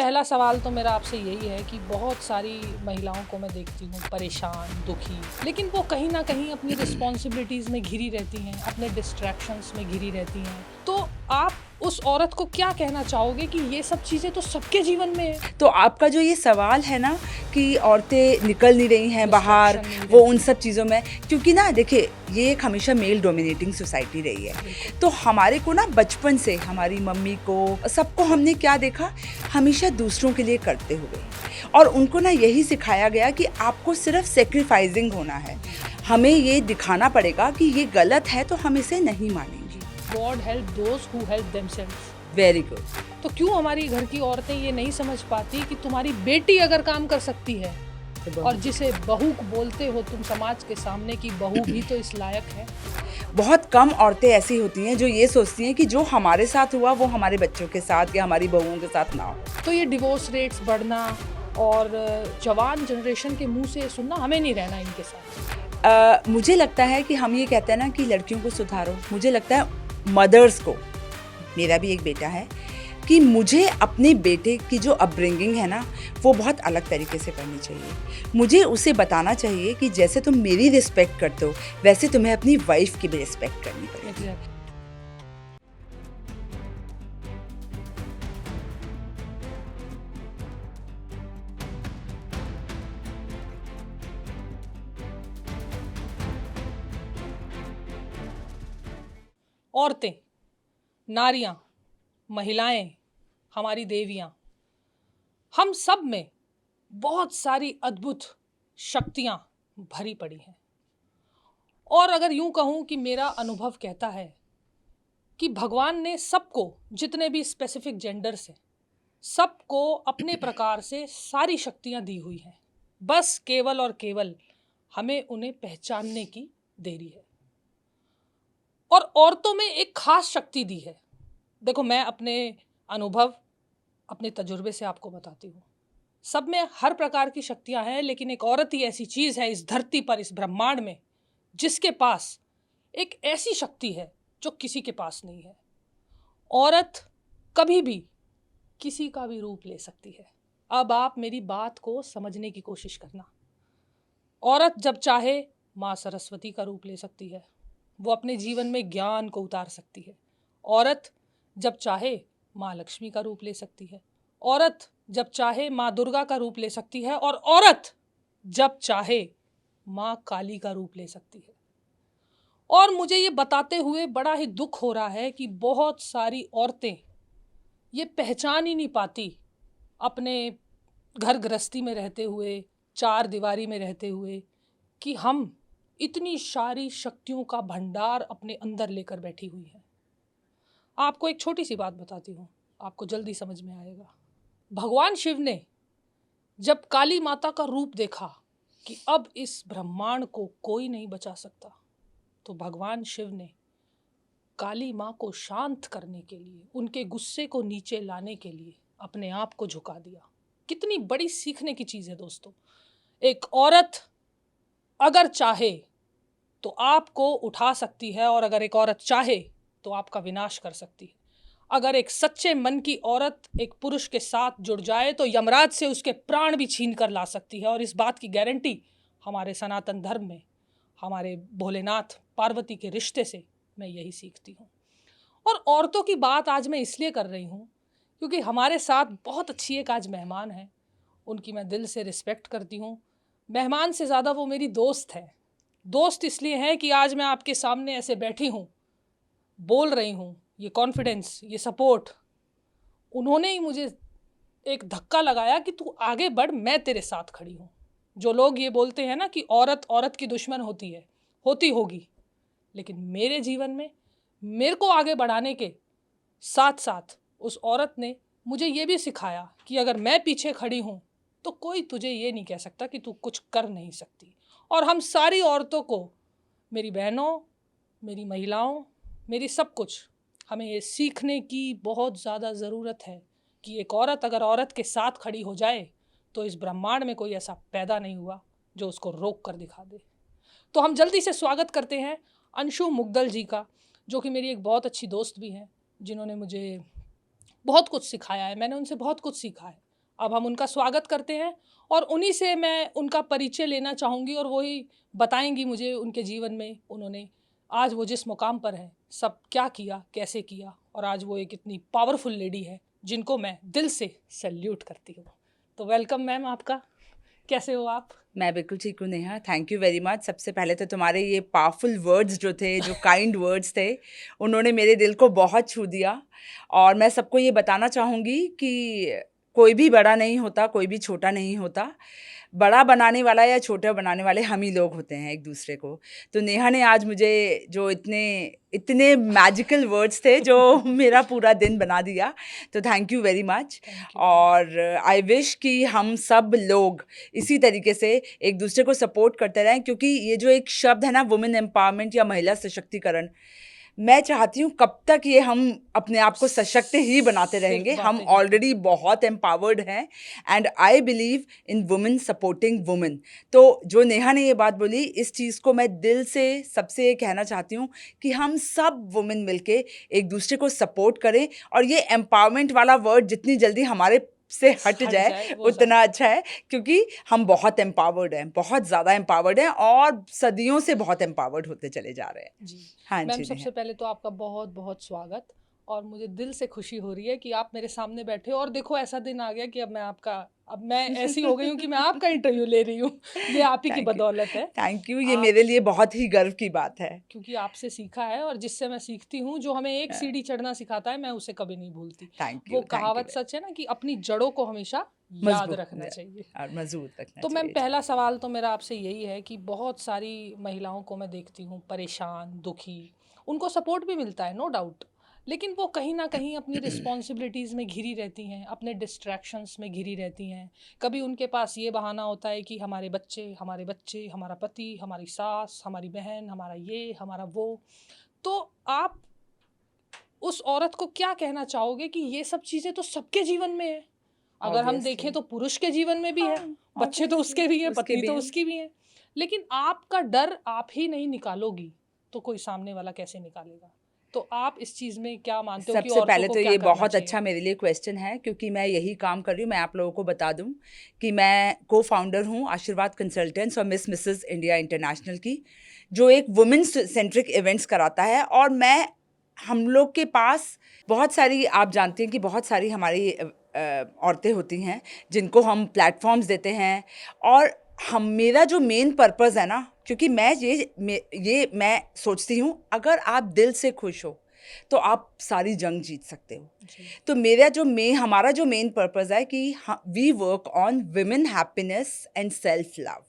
पहला सवाल तो मेरा आपसे यही है कि बहुत सारी महिलाओं को मैं देखती हूँ परेशान, दुखी, लेकिन वो कहीं ना कहीं अपनी रिस्पॉन्सिबिलिटीज़ में घिरी रहती हैं, अपने डिस्ट्रैक्शंस में घिरी रहती हैं। तो आप उस औरत को क्या कहना चाहोगे कि ये सब चीज़ें तो सबके जीवन में है? तो आपका जो ये सवाल है ना कि औरतें निकल नहीं रही हैं बाहर, Distraction नहीं वो रहती। उन सब चीज़ों में, क्योंकि ना देखिए ये एक हमेशा मेल डोमिनेटिंग सोसाइटी रही है। तो हमारे को ना बचपन से हमारी मम्मी को सबको हमने क्या देखा, हमेशा दूसरों के लिए करते हुए, और उनको ना यही सिखाया गया कि आपको सिर्फ सेक्रीफाइसिंग होना है, हमें ये दिखाना पड़ेगा कि ये गलत है तो हम इसे नहीं मानेंगे। God help those who help themselves. Very good. तो क्यों हमारी घर की औरतें ये नहीं समझ पाती कि तुम्हारी बेटी अगर काम कर सकती है और जिसे बहू बोलते हो तुम समाज के सामने की बहू भी तो इस लायक है। बहुत कम औरतें ऐसी होती हैं जो ये सोचती हैं कि जो हमारे साथ हुआ वो हमारे बच्चों के साथ या हमारी बहुओं के साथ ना हो। तो ये डिवोर्स रेट्स बढ़ना और जवान जनरेशन के मुंह से सुनना, हमें नहीं रहना इनके साथ। मुझे लगता है कि हम ये कहते हैं ना कि लड़कियों को सुधारो, मुझे लगता है मदर्स को, मेरा भी एक बेटा है, कि मुझे अपने बेटे की जो अपब्रिंगिंग है ना वो बहुत अलग तरीके से करनी चाहिए। मुझे उसे बताना चाहिए कि जैसे तुम मेरी रिस्पेक्ट करते हो वैसे तुम्हें अपनी वाइफ की भी रिस्पेक्ट करनी पड़ेगी। औरतें, नारियां, महिलाएं, हमारी देवियां, हम सब में बहुत सारी अद्भुत शक्तियां भरी पड़ी हैं। और अगर यूं कहूं कि मेरा अनुभव कहता है कि भगवान ने सबको, जितने भी स्पेसिफिक जेंडर्स हैं, सबको अपने प्रकार से सारी शक्तियां दी हुई हैं, बस केवल और केवल हमें उन्हें पहचानने की देरी है। और औरतों में एक खास शक्ति दी है। देखो, मैं अपने अनुभव, अपने तजुर्बे से आपको बताती हूँ। सब में हर प्रकार की शक्तियां हैं, लेकिन एक औरत ही ऐसी चीज है इस धरती पर, इस ब्रह्मांड में, जिसके पास एक ऐसी शक्ति है जो किसी के पास नहीं है। औरत कभी भी किसी का भी रूप ले सकती है। अब आप मेरी बात को समझने की कोशिश करना। औरत जब चाहे माँ सरस्वती का रूप ले सकती है, वो अपने जीवन में ज्ञान को उतार सकती है। औरत जब चाहे माँ लक्ष्मी का रूप ले सकती है। औरत जब चाहे माँ दुर्गा का रूप ले सकती है, और औरत जब चाहे माँ काली का रूप ले सकती है। और मुझे ये बताते हुए बड़ा ही दुख हो रहा है कि बहुत सारी औरतें ये पहचान ही नहीं पाती, अपने घर गृहस्थी में रहते हुए, चार दीवारी में रहते हुए, कि हम इतनी सारी शक्तियों का भंडार अपने अंदर लेकर बैठी हुई हैं। आपको एक छोटी सी बात बताती हूँ, आपको जल्दी समझ में आएगा। भगवान शिव ने जब काली माता का रूप देखा कि अब इस ब्रह्मांड को कोई नहीं बचा सकता, तो भगवान शिव ने काली माँ को शांत करने के लिए, उनके गुस्से को नीचे लाने के लिए अपने आप को झुका दिया। कितनी बड़ी सीखने की चीज़ है दोस्तों। एक औरत अगर चाहे तो आपको उठा सकती है, और अगर एक औरत चाहे तो आपका विनाश कर सकती है। अगर एक सच्चे मन की औरत एक पुरुष के साथ जुड़ जाए तो यमराज से उसके प्राण भी छीन कर ला सकती है। और इस बात की गारंटी हमारे सनातन धर्म में, हमारे भोलेनाथ पार्वती के रिश्ते से मैं यही सीखती हूँ। और औरतों की बात आज मैं इसलिए कर रही हूँ क्योंकि हमारे साथ बहुत अच्छी एक आज मेहमान है, उनकी मैं दिल से रिस्पेक्ट करती हूँ। मेहमान से ज़्यादा वो मेरी दोस्त है। दोस्त इसलिए है कि आज मैं आपके सामने ऐसे बैठी हूँ, बोल रही हूँ, ये कॉन्फिडेंस, ये सपोर्ट, उन्होंने ही मुझे एक धक्का लगाया कि तू आगे बढ़, मैं तेरे साथ खड़ी हूँ। जो लोग ये बोलते हैं ना कि औरत औरत की दुश्मन होती है, होती होगी, लेकिन मेरे जीवन में मेरे को आगे बढ़ाने के साथ साथ उस औरत ने मुझे ये भी सिखाया कि अगर मैं पीछे खड़ी हूँ तो कोई तुझे ये नहीं कह सकता कि तू कुछ कर नहीं सकती। और हम सारी औरतों को, मेरी बहनों, मेरी महिलाओं, मेरी सब कुछ, हमें ये सीखने की बहुत ज़्यादा ज़रूरत है कि एक औरत अगर औरत के साथ खड़ी हो जाए तो इस ब्रह्मांड में कोई ऐसा पैदा नहीं हुआ जो उसको रोक कर दिखा दे। तो हम जल्दी से स्वागत करते हैं अंशु मुग्दल जी का, जो कि मेरी एक बहुत अच्छी दोस्त भी हैं, जिन्होंने मुझे बहुत कुछ सिखाया है। मैंने उनसे बहुत कुछ सीखा है। अब हम उनका स्वागत करते हैं और उन्हीं से मैं उनका परिचय लेना चाहूँगी और वही बताएंगी मुझे उनके जीवन में उन्होंने आज वो जिस मुकाम पर है सब क्या किया, कैसे किया, और आज वो एक इतनी पावरफुल लेडी है जिनको मैं दिल से सैल्यूट करती हूँ। तो वेलकम मैम आपका, कैसे हो आप? मैं बिल्कुल ठीक हूँ Neha, thank you very much. सबसे पहले तो तुम्हारे ये पावरफुल वर्ड्स जो थे, जो काइंड वर्ड्स थे, उन्होंने मेरे दिल को बहुत छू दिया। और मैं सबको ये बताना चाहूँगी कि कोई भी बड़ा नहीं होता, कोई भी छोटा नहीं होता। बड़ा बनाने वाला या छोटा बनाने वाले हम ही लोग होते हैं एक दूसरे को। तो नेहा ने आज मुझे जो इतने मैजिकल वर्ड्स थे जो मेरा पूरा दिन बना दिया, तो थैंक यू वेरी मच। और आई विश कि हम सब लोग इसी तरीके से एक दूसरे को सपोर्ट करते रहें, क्योंकि ये जो एक शब्द है ना, वुमेन एम्पावरमेंट या महिला सशक्तिकरण, मैं चाहती हूँ कब तक ये हम अपने आप को सशक्त ही बनाते रहेंगे। हम ऑलरेडी बहुत एम्पावर्ड हैं and I believe in women supporting women. तो जो नेहा ने ये बात बोली, इस चीज़ को मैं दिल से सबसे ये कहना चाहती हूँ कि हम सब वुमेन मिलके एक दूसरे को सपोर्ट करें, और ये एम्पावरमेंट वाला वर्ड जितनी जल्दी हमारे से हट जाए उतना अच्छा है, क्योंकि हम बहुत एम्पावर्ड हैं, बहुत ज़्यादा एम्पावर्ड हैं और सदियों से बहुत एम्पावर्ड होते चले जा रहे हैं। जी हाँ मैम, जी, सबसे पहले तो आपका बहुत बहुत स्वागत, और मुझे दिल से खुशी हो रही है कि आप मेरे सामने बैठे हो। और देखो ऐसा दिन आ गया कि अब मैं ऐसी हो गई हूँ कि मैं आपका इंटरव्यू ले रही हूँ। ये आप ही की बदौलत है। थैंक यू, ये मेरे लिए बहुत ही गर्व की बात है, क्योंकि आपसे सीखा है, और जिससे मैं सीखती हूँ, जो हमें एक सीढ़ी चढ़ना सिखाता है, मैं उसे कभी नहीं भूलती। वो कहावत सच है ना कि अपनी जड़ों को हमेशा याद रखना चाहिए और मजबूत रखना तो चाहिए। मैम, पहला सवाल तो मेरा आपसे यही है कि बहुत सारी महिलाओं को मैं देखती हूँ परेशान, दुखी, उनको सपोर्ट भी मिलता है नो डाउट, लेकिन वो कहीं ना कहीं अपनी रिस्पॉन्सिबिलिटीज़ में घिरी रहती हैं, अपने डिस्ट्रैक्शंस में घिरी रहती हैं। कभी उनके पास ये बहाना होता है कि हमारे बच्चे, हमारा पति, हमारी सास, हमारी बहन, हमारा ये, हमारा वो। तो आप उस औरत को क्या कहना चाहोगे कि ये सब चीज़ें तो सबके जीवन में है? अगर हम देखें तो पुरुष के जीवन में भी है, बच्चे तो उसके भी हैं, पत्नी तो उसकी भी है, लेकिन आपका डर आप ही नहीं निकालोगी तो कोई सामने वाला कैसे निकालेगा? तो आप इस चीज़ में क्या मानते हो कि सबसे पहले तो ये बहुत अच्छा मेरे लिए क्वेश्चन है, क्योंकि मैं यही काम कर रही हूँ। मैं आप लोगों को बता दूँ कि मैं को फाउंडर हूँ आशीर्वाद कंसल्टेंट्स और मिसेस इंडिया इंटरनेशनल की, जो एक वुमेन सेंट्रिक इवेंट्स कराता है। और हम लोग के पास बहुत सारी, आप जानते हैं कि बहुत सारी हमारी औरतें होती हैं जिनको हम प्लेटफॉर्म्स देते हैं। और मेरा जो मेन पर्पस है ना, क्योंकि मैं सोचती हूँ अगर आप दिल से खुश हो तो आप सारी जंग जीत सकते हो। तो हमारा जो मेन पर्पस है कि we work on women happiness and self love,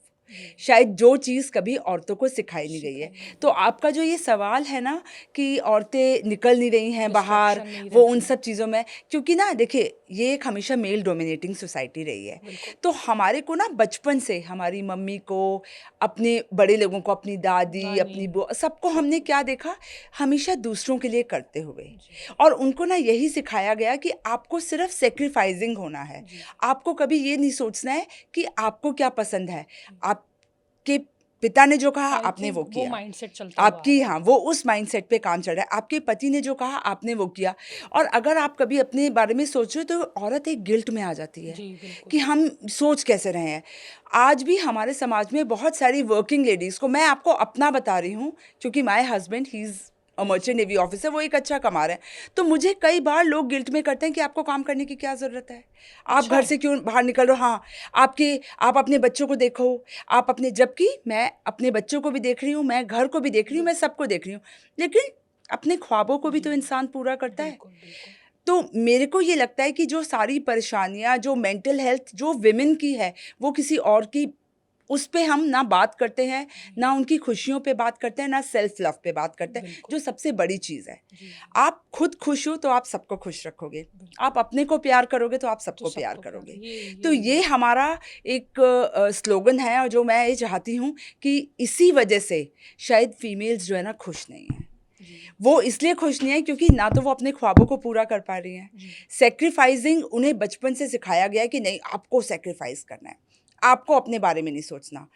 शायद जो चीज़ कभी औरतों को सिखाई नहीं गई है। तो आपका जो ये सवाल है ना कि औरतें निकल नहीं रही हैं बाहर, वो उन सब चीज़ों में, क्योंकि ना देखिए, ये एक हमेशा मेल डोमिनेटिंग सोसाइटी रही है। तो हमारे को ना बचपन से हमारी मम्मी को, अपने बड़े लोगों को, अपनी दादी, अपनी बुआ, सबको हमने क्या देखा, हमेशा दूसरों के लिए करते हुए। और उनको ना यही सिखाया गया कि आपको सिर्फ सेक्रीफाइसिंग होना है, आपको कभी ये नहीं सोचना है कि आपको क्या पसंद है। आपके पिता ने जो कहा आपने वो किया, माइंडसेट चलता आपकी, हाँ, वो उस माइंडसेट पे काम चल रहा है। आपके पति ने जो कहा आपने वो किया। और अगर आप कभी अपने बारे में सोच रहे हो तो औरत एक गिल्ट में आ जाती है कि हम सोच कैसे रहे हैं। आज भी हमारे समाज में बहुत सारी वर्किंग लेडीज़ को, मैं आपको अपना बता रही हूँ, क्योंकि my husband he is merchant navy officer, वो एक अच्छा कमा रहे हैं। तो मुझे कई बार लोग गिल्ट में करते हैं कि आपको काम करने की क्या ज़रूरत है, आप घर से क्यों बाहर निकल रहे हो। हाँ, आप अपने बच्चों को देखो, जबकि मैं अपने बच्चों को भी देख रही हूँ, मैं घर को भी देख रही हूँ, मैं सबको देख रही हूँ, लेकिन अपने ख्वाबों को भी तो इंसान पूरा करता है। तो मेरे को ये लगता है कि जो सारी परेशानियाँ, जो मेंटल हेल्थ जो विमेन की है, वो किसी और की, उस पे हम ना बात करते हैं, ना उनकी खुशियों पे बात करते हैं, ना सेल्फ लव पे बात करते हैं, जो सबसे बड़ी चीज़ है। आप खुद खुश हो तो आप सबको खुश रखोगे, आप अपने को प्यार करोगे तो आप सबको प्यार करोगे। तो ये हमारा एक स्लोगन है, और जो मैं ये चाहती हूँ कि इसी वजह से शायद फीमेल्स जो है ना खुश नहीं हैं। वो इसलिए खुश नहीं है क्योंकि ना तो वो अपने ख्वाबों को पूरा कर पा रही हैं। सेक्रीफाइसिंग उन्हें बचपन से सिखाया गया है कि नहीं, आपको सेक्रीफाइस करना है, आपको अपने बारे में नहीं सोचना।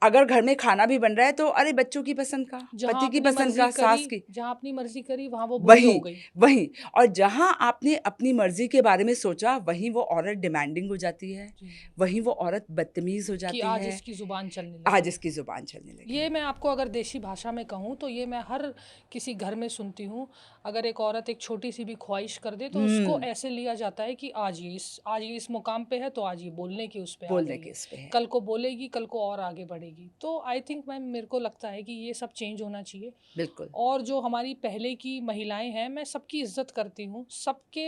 अगर घर में खाना भी बन रहा है तो अरे बच्चों की पसंद का, पति की पसंद का, सास की, जहाँ अपनी मर्जी करी वहाँ वो बुरी हो गई। वही और जहाँ आपने अपनी मर्जी के बारे में सोचा वहीं वो औरत डिमांडिंग हो जाती है, वहीं वो औरत बदतमीज हो जाती कि आज है, इसकी जुबान चलने लगी, आज इसकी जुबान चलने लगी। ये मैं आपको अगर देशी भाषा में कहूँ तो ये मैं हर किसी घर में सुनती हूँ। अगर एक औरत एक छोटी सी भी ख्वाहिश कर दे तो उसको ऐसे लिया जाता है कि आज ये इस मुकाम पे है तो आज ये बोलने की उस पे आ गई है, कल को बोलेगी, कल को और आगे बढ़ेगी। तो आई थिंक मैम मेरे को लगता है कि ये सब चेंज होना चाहिए। बिल्कुल। और जो हमारी पहले की महिलाएं हैं, मैं सबकी इज्जत करती हूँ, सबके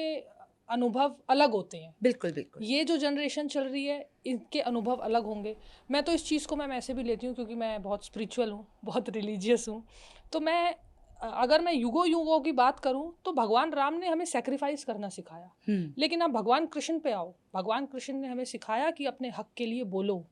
अनुभव अलग होते हैं। बिल्कुल बिल्कुल। ये जो जनरेशन चल रही है इनके अनुभव अलग होंगे। मैं तो इस चीज़ को मैं ऐसे भी लेती हूँ क्योंकि मैं बहुत स्पिरिचुअल हूँ, बहुत रिलीजियस हूँ। तो मैं अगर मैं युगों की बात करूँ तो भगवान राम ने हमें सेक्रीफाइस करना सिखाया, लेकिन अब भगवान कृष्ण पे आओ, भगवान कृष्ण ने हमें सिखाया कि अपने हक के लिए बोलो।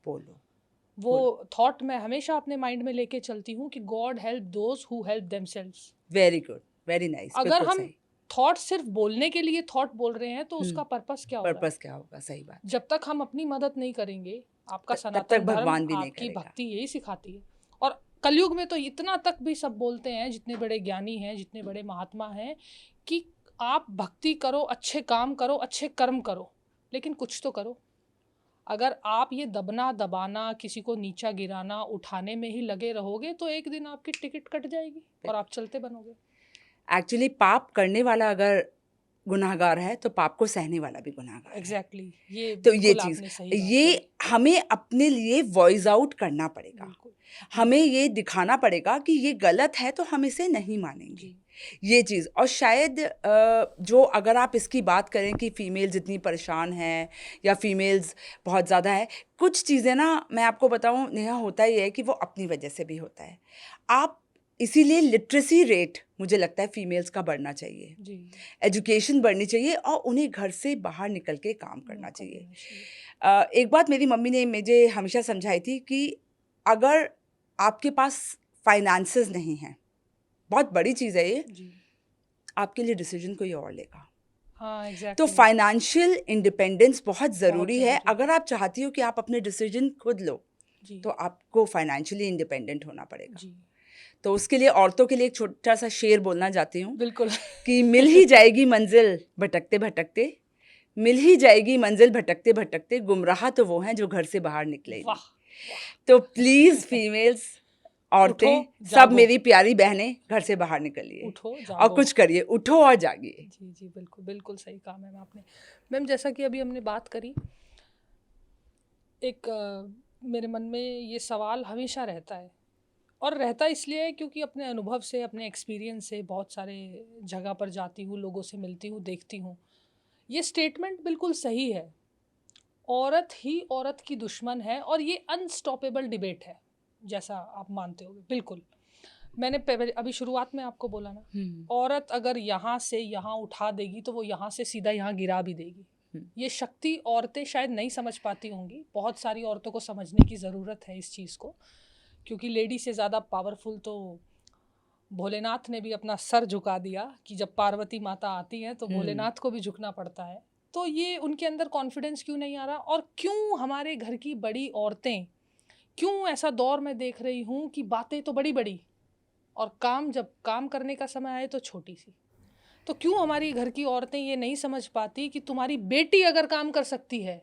वो थॉट मैं हमेशा अपने माइंड में लेके चलती हूँ कि God help those who help themselves. Very good, very nice. अगर हम थॉट सिर्फ बोलने के लिए थॉट बोल रहे हैं तो उसका पर्पस क्या होगा? पर्पस क्या होगा? सही बात। जब तक हम अपनी मदद नहीं करेंगे, आपका सनातन धर्म आपकी भक्ति यही सिखाती है। और कलयुग में तो इतना तक भी सब बोलते हैं, जितने बड़े ज्ञानी हैं, जितने बड़े महात्मा हैं, कि आप भक्ति करो, अच्छे काम करो, अच्छे कर्म करो, लेकिन कुछ तो करो। अगर आप ये दबना दबाना, किसी को नीचा गिराना, उठाने में ही लगे रहोगे तो एक दिन आपकी टिकट कट जाएगी और आप चलते बनोगे। एक्चुअली पाप करने वाला अगर गुनाहगार है तो पाप को सहने वाला भी गुनाहगार है। एग्जैक्टली। ये तो ये चीज़, ये हमें अपने लिए वॉइस आउट करना पड़ेगा, हमें ये दिखाना पड़ेगा कि ये गलत है तो हम इसे नहीं मानेंगे, ये चीज़। और शायद जो अगर आप इसकी बात करें कि फ़ीमेल्स इतनी परेशान हैं या फीमेल्स बहुत ज़्यादा है, कुछ चीज़ें ना मैं आपको बताऊं नेहा, होता ही है कि वो अपनी वजह से भी होता है। आप इसीलिए लिटरेसी रेट मुझे लगता है फीमेल्स का बढ़ना चाहिए, एजुकेशन बढ़नी चाहिए और उन्हें घर से बाहर निकल के काम करना चाहिए। एक बात मेरी मम्मी ने मुझे हमेशा समझाई थी कि अगर आपके पास फाइनेंसेस नहीं हैं, बहुत बड़ी चीज़ है ये, आपके लिए डिसीजन कोई और लेगा। हाँ, exactly. तो फाइनेंशियल इंडिपेंडेंस बहुत ज़रूरी है। अगर आप चाहती हो कि आप अपने डिसीजन खुद लो तो आपको फाइनेंशियली इंडिपेंडेंट होना पड़ेगा। तो उसके लिए औरतों के लिए एक छोटा सा शेर बोलना चाहती हूँ। बिल्कुल। कि मिल ही जाएगी मंजिल भटकते भटकते, मिल ही जाएगी मंजिल भटकते भटकते, गुमराह तो वो हैं जो घर से बाहर निकले। तो प्लीज़ फीमेल्स, औरतें, सब मेरी प्यारी बहनें, घर से बाहर निकलिए, उठो और कुछ करिए, उठो और जागिए। जी बिल्कुल बिल्कुल सही कहा मैम आपने। मैम जैसा कि अभी हमने बात करी, एक मेरे मन में ये सवाल हमेशा रहता है, और रहता इसलिए है क्योंकि अपने अनुभव से, अपने एक्सपीरियंस से बहुत सारे जगह पर जाती हूँ, लोगों से मिलती हूँ, देखती हूँ। ये स्टेटमेंट बिल्कुल सही है, औरत ही औरत की दुश्मन है, और ये अनस्टॉपेबल डिबेट है, जैसा आप मानते हो। बिल्कुल, मैंने अभी शुरुआत में आपको बोला ना, औरत अगर यहाँ से यहाँ उठा देगी तो वो यहाँ से सीधा यहाँ गिरा भी देगी। ये शक्ति औरतें शायद नहीं समझ पाती होंगी, बहुत सारी औरतों को समझने की ज़रूरत है इस चीज़ को, क्योंकि लेडी से ज़्यादा पावरफुल तो भोलेनाथ ने भी अपना सर झुका दिया कि जब पार्वती माता आती हैं तो भोलेनाथ को भी झुकना पड़ता है। तो ये उनके अंदर कॉन्फिडेंस क्यों नहीं आ रहा, और क्यों हमारे घर की बड़ी औरतें, क्यों ऐसा दौर मैं देख रही हूँ कि बातें तो बड़ी बड़ी और काम जब काम करने का समय आए तो छोटी सी। तो क्यों हमारी घर की औरतें ये नहीं समझ पाती कि तुम्हारी बेटी अगर काम कर सकती है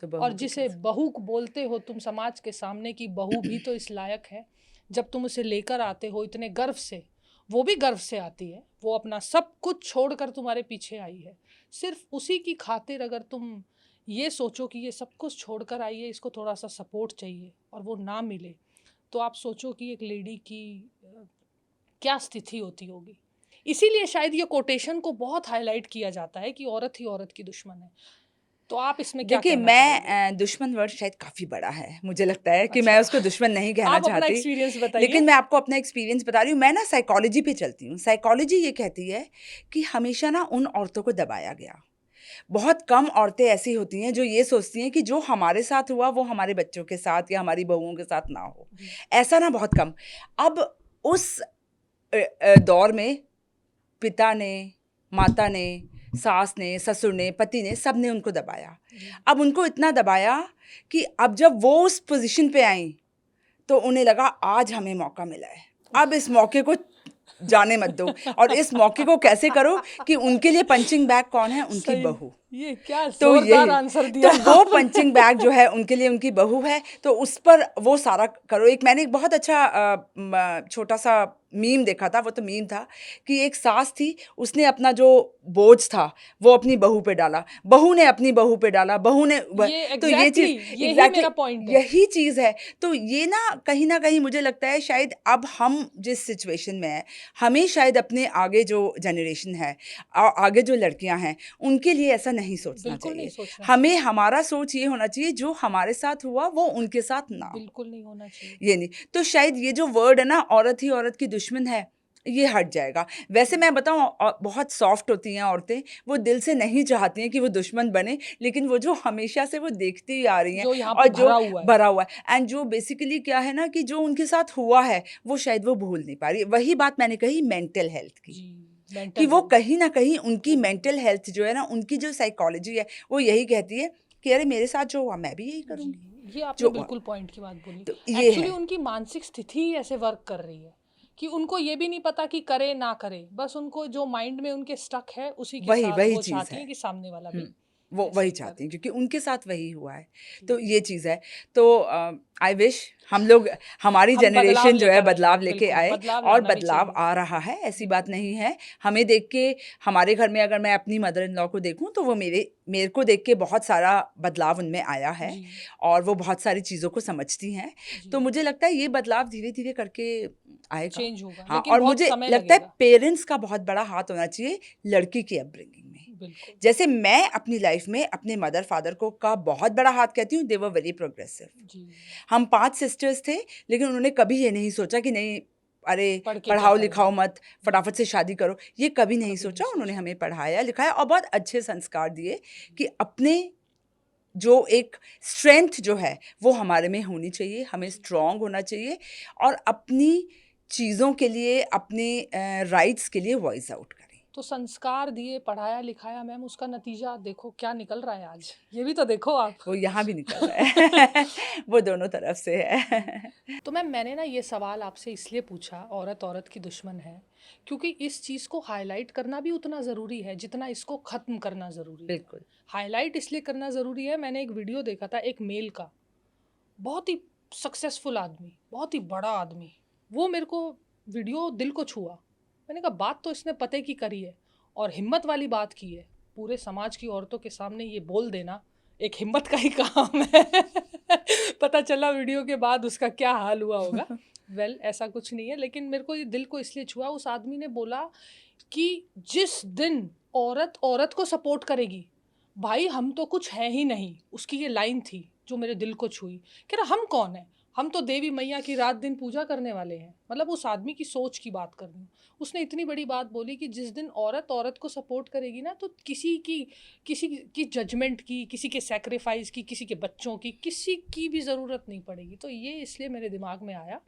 तो और जिसे बहू बोलते हो तुम समाज के सामने की बहू भी तो इस लायक है, जब तुम उसे लेकर आते हो इतने गर्व से, वो भी गर्व से आती है, वो अपना सब कुछ छोड़कर तुम्हारे पीछे आई है, सिर्फ उसी की खातिर अगर तुम ये सोचो कि ये सब कुछ छोड़कर आई है, इसको थोड़ा सा सपोर्ट चाहिए और वो ना मिले, तो आप सोचो कि एक लेडी की क्या स्थिति होती होगी। इसीलिए शायद ये कोटेशन को बहुत हाईलाइट किया जाता है कि औरत ही औरत की दुश्मन है। तो आप इसमें क्या कहना चाहेंगे? मैं दुश्मन वर्ड शायद काफ़ी बड़ा है, मुझे लगता है कि मैं उसको दुश्मन नहीं कहना चाहती, एक्सपीरियंस बताइए। लेकिन मैं आपको अपना एक्सपीरियंस बता रही हूँ। मैं ना साइकोलॉजी पे चलती हूँ। साइकोलॉजी ये कहती है कि हमेशा ना उन औरतों को दबाया गया। बहुत कम औरतें ऐसी होती हैं जो ये सोचती हैं कि जो हमारे साथ हुआ वो हमारे बच्चों के साथ या हमारी बहुओं के साथ ना हो, ऐसा ना बहुत कम। अब उस दौर में पिता ने, माता ने, सास ने, ससुर ने, पति ने, सब ने उनको दबाया। अब उनको इतना दबाया कि अब जब वो उस पोजीशन पे आई तो उन्हें लगा आज हमें मौका मिला है, अब इस मौके को जाने मत दो। और इस मौके को कैसे करो कि उनके लिए पंचिंग बैग कौन है? उनकी सही। बहू। ये क्या तो जोरदार ये आंसर दिया तो वो पंचिंग बैग जो है उनके लिए उनकी बहू है, तो उस पर वो सारा करो। मैंने एक बहुत अच्छा छोटा सा मीम देखा था, वो तो मीम था कि एक सास थी, उसने अपना जो बोझ था वो अपनी बहू पे डाला, बहू ने अपनी बहू पे डाला, बहू ने ये तो ये चीज यही मेरा पॉइंट है। यही चीज है। तो ये ना कहीं मुझे लगता है शायद अब हम जिस सिचुएशन में है, हमें शायद अपने आगे जो जनरेशन है, आगे जो लड़कियां हैं, उनके लिए ऐसा नहीं सोचना बिल्कुल चाहिए। नहीं सोचना हमें चाहिए। हमारा सोच ये होना चाहिए जो हमारे साथ हुआ वो उनके साथ ना हो। बिल्कुल नहीं होना चाहिए। ये नहीं तो शायद ये जो वर्ड है ना, औरत ही औरत की दुश्मन है, ये हट जाएगा। वैसे मैं बताऊं, बहुत सॉफ्ट होती हैं औरतें, वो दिल से नहीं चाहती हैं कि वो दुश्मन बने, लेकिन वो जो हमेशा से वो देखती आ रही हैं जो यहाँ और पे जो भरा हुआ है। भरा हुआ है, एंड जो बेसिकली क्या है ना कि जो उनके साथ हुआ है वो शायद वो भूल नहीं पा रही। वही बात मैंने कही मेंटल हेल्थ की, जी, कि मेंटल वो हेल्थ। कहीं ना कहीं उनकी मेंटल हेल्थ जो है ना, उनकी जो साइकोलॉजी है वो यही कहती है कि अरे मेरे साथ जो हुआ मैं भी यही करूंगी। जी, ये आपने जो बिल्कुल पॉइंट की बात बोली। तो ये एक्चुअली है। उनकी मानसिक स्थिति ही ऐसे वर्क कर रही है कि उनको ये भी नहीं पता कि करे ना करे, बस उनको जो माइंड में उनके स्टक है उसी के वही साथ वही वो चीज चाहती है। हैं कि सामने वाला भी वो ऐसे वही ही चाहती करे। हैं क्योंकि उनके साथ वही हुआ है। तो ये चीज़ है। तो आई विश हम लोग, हमारी हम बदलाव जनरेशन जो है लेकर आएंगे, बदलाव लेके बिल्कुल आए, बदलाव और लाना भी बदलाव चाहिए। आ रहा है, ऐसी बात नहीं है। हमें देख के, हमारे घर में अगर मैं अपनी मदर इन लॉ को देखूं तो वो मेरे को देख के बहुत सारा बदलाव उनमें आया है, जी और वो बहुत सारी चीज़ों को समझती हैं। तो जी, मुझे लगता है ये बदलाव धीरे धीरे करके आएगा। चेंज होगा हाँ, लेकिन और बहुत मुझे समय लगता है लगेगा। पेरेंट्स का बहुत बड़ा हाथ होना चाहिए लड़की की अपब्रिंगिंग में। बिल्कुल। जैसे मैं अपनी लाइफ में अपने मदर फादर को का बहुत बड़ा हाथ कहती हूँ, दे वर वेरी प्रोग्रेसिव। जी, हम 5 सिस्टर्स थे, लेकिन उन्होंने कभी ये नहीं सोचा कि नहीं, अरे पढ़ के क्या पढ़ाओ लिखाओ करेंगे। मत, फटाफट से शादी करो, ये कभी नहीं कभी नहीं सोचा। उन्होंने सोचा। हमें पढ़ाया लिखाया और बहुत अच्छे संस्कार दिए कि अपने जो एक स्ट्रेंथ जो है वो हमारे में होनी चाहिए, हमें जी, स्ट्रांग होना चाहिए, और अपनी चीज़ों के लिए, अपने राइट्स के लिए वॉइस आउट करें। तो संस्कार दिए, पढ़ाया लिखाया मैम, उसका नतीजा देखो क्या निकल रहा है आज, ये भी तो देखो आप। वो यहाँ भी निकल रहा है वो दोनों तरफ से है तो मैम मैंने ना ये सवाल आपसे इसलिए पूछा, औरत औरत की दुश्मन है, क्योंकि इस चीज़ को हाईलाइट करना भी उतना ज़रूरी है जितना इसको ख़त्म करना ज़रूरी है। बिल्कुल। हाईलाइट इसलिए करना ज़रूरी है, मैंने एक वीडियो देखा था एक मेल का, बहुत ही सक्सेसफुल आदमी, बहुत ही बड़ा आदमी, वो मेरे को वीडियो दिल को छुआ। मैंने कहा बात तो इसने पते की करी है और हिम्मत वाली बात की है, पूरे समाज की औरतों के सामने ये बोल देना एक हिम्मत का ही काम है पता चला वीडियो के बाद उसका क्या हाल हुआ होगा। वेल ऐसा कुछ नहीं है, लेकिन मेरे को ये दिल को इसलिए छुआ, उस आदमी ने बोला कि जिस दिन औरत औरत को सपोर्ट करेगी, भाई हम तो कुछ है ही नहीं। उसकी ये लाइन थी जो मेरे दिल को छुई। कह रहा हम कौन है, हम तो देवी मैया की रात दिन पूजा करने वाले हैं। मतलब उस आदमी की सोच की बात कर रही हूँ। उसने इतनी बड़ी बात बोली कि जिस दिन औरत औरत को सपोर्ट करेगी ना, तो किसी की जजमेंट की, किसी के सेक्रीफाइस की, किसी के बच्चों की, किसी की भी ज़रूरत नहीं पड़ेगी। तो ये इसलिए मेरे दिमाग में आया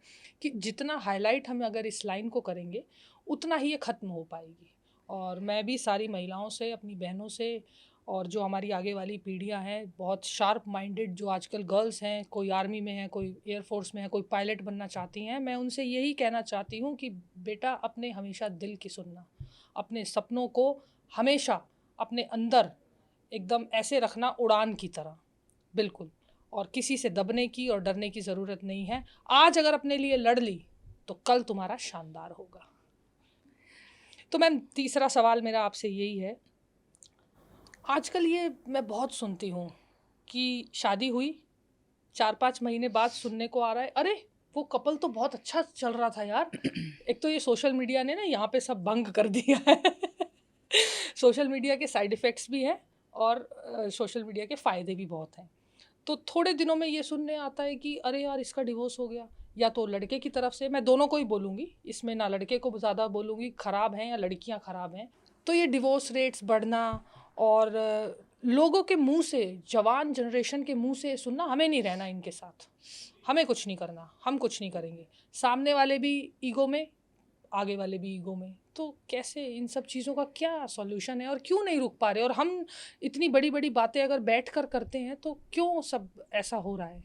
कि जितना हाईलाइट हम अगर इस लाइन को करेंगे उतना ही ये ख़त्म हो पाएगी। और मैं भी सारी महिलाओं से, अपनी बहनों से, और जो हमारी आगे वाली पीढ़ियां हैं, बहुत शार्प माइंडेड जो आजकल गर्ल्स हैं, कोई आर्मी में है, कोई एयरफोर्स में है, कोई पायलट बनना चाहती हैं, मैं उनसे यही कहना चाहती हूँ कि बेटा अपने हमेशा दिल की सुनना, अपने सपनों को हमेशा अपने अंदर एकदम ऐसे रखना उड़ान की तरह, बिल्कुल। और किसी से दबने की और डरने की ज़रूरत नहीं है। आज अगर अपने लिए लड़ ली तो कल तुम्हारा शानदार होगा। तो मैम तीसरा सवाल मेरा आपसे यही है, आजकल ये मैं बहुत सुनती हूँ कि शादी हुई 4-5 महीने बाद सुनने को आ रहा है, अरे वो कपल तो बहुत अच्छा चल रहा था यार। एक तो ये सोशल मीडिया ने ना यहाँ पे सब भंग कर दिया है सोशल मीडिया के साइड इफ़ेक्ट्स भी हैं और सोशल मीडिया के फ़ायदे भी बहुत हैं। तो थोड़े दिनों में ये सुनने आता है कि अरे यार इसका डिवोर्स हो गया, या तो लड़के की तरफ से, मैं दोनों को ही बोलूँगी इसमें, ना लड़के को ज़्यादा बोलूँगी ख़राब हैं या लड़कियाँ ख़राब हैं। तो ये डिवोर्स रेट्स बढ़ना और लोगों के मुंह से, जवान जनरेशन के मुंह से सुनना, हमें नहीं रहना इनके साथ, हमें कुछ नहीं करना, हम कुछ नहीं करेंगे। सामने वाले भी ईगो में, आगे वाले भी ईगो में। तो कैसे इन सब चीज़ों का क्या सॉल्यूशन है और क्यों नहीं रुक पा रहे? और हम इतनी बड़ी बड़ी बातें अगर बैठ कर करते हैं तो क्यों सब ऐसा हो रहा है?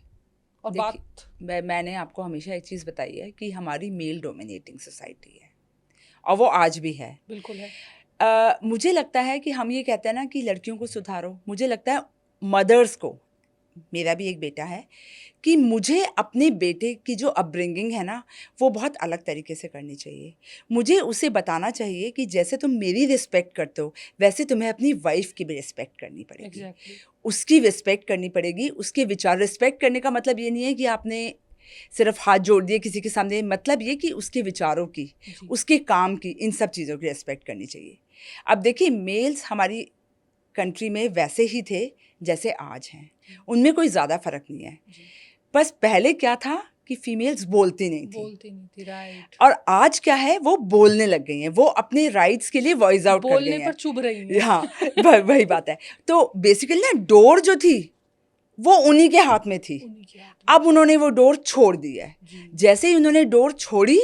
और देखिए, बात मैंने आपको हमेशा एक चीज़ बताई है कि हमारी मेल डोमिनेटिंग सोसाइटी है और वो आज भी है। बिल्कुल है। मुझे लगता है कि हम ये कहते हैं ना कि लड़कियों को सुधारो, मुझे लगता है मदर्स को, मेरा भी एक बेटा है, कि मुझे अपने बेटे की जो अपब्रिंगिंग है ना वो बहुत अलग तरीके से करनी चाहिए। मुझे उसे बताना चाहिए कि जैसे तुम मेरी रिस्पेक्ट करते हो वैसे तुम्हें अपनी वाइफ की भी रिस्पेक्ट करनी पड़ेगी। एग्जैक्टली। उसकी रिस्पेक्ट करनी पड़ेगी, उसके विचार, रिस्पेक्ट करने का मतलब ये नहीं है कि आपने सिर्फ हाथ जोड़ दिए किसी के सामने, मतलब ये कि उसके विचारों की, जी। उसके काम की, इन सब चीज़ों की रिस्पेक्ट करनी चाहिए। अब देखिए, मेल्स हमारी कंट्री में वैसे ही थे जैसे आज हैं, उनमें कोई ज़्यादा फ़र्क नहीं है। जी। बस पहले क्या था कि फीमेल्स बोलती नहीं थी, बोलती नहीं थी, राइट। और आज क्या है, वो बोलने लग गई हैं, वो अपने राइट्स के लिए वॉइस आउट कर बोलने गई पर हैं। चुभ रही हैं। हाँ, वही बात है। तो बेसिकली ना डोर जो थी वो उन्हीं के हाथ में थी, उन्हीं के हाथ में। अब उन्होंने वो डोर छोड़ दी है। जी। जैसे ही उन्होंने डोर छोड़ी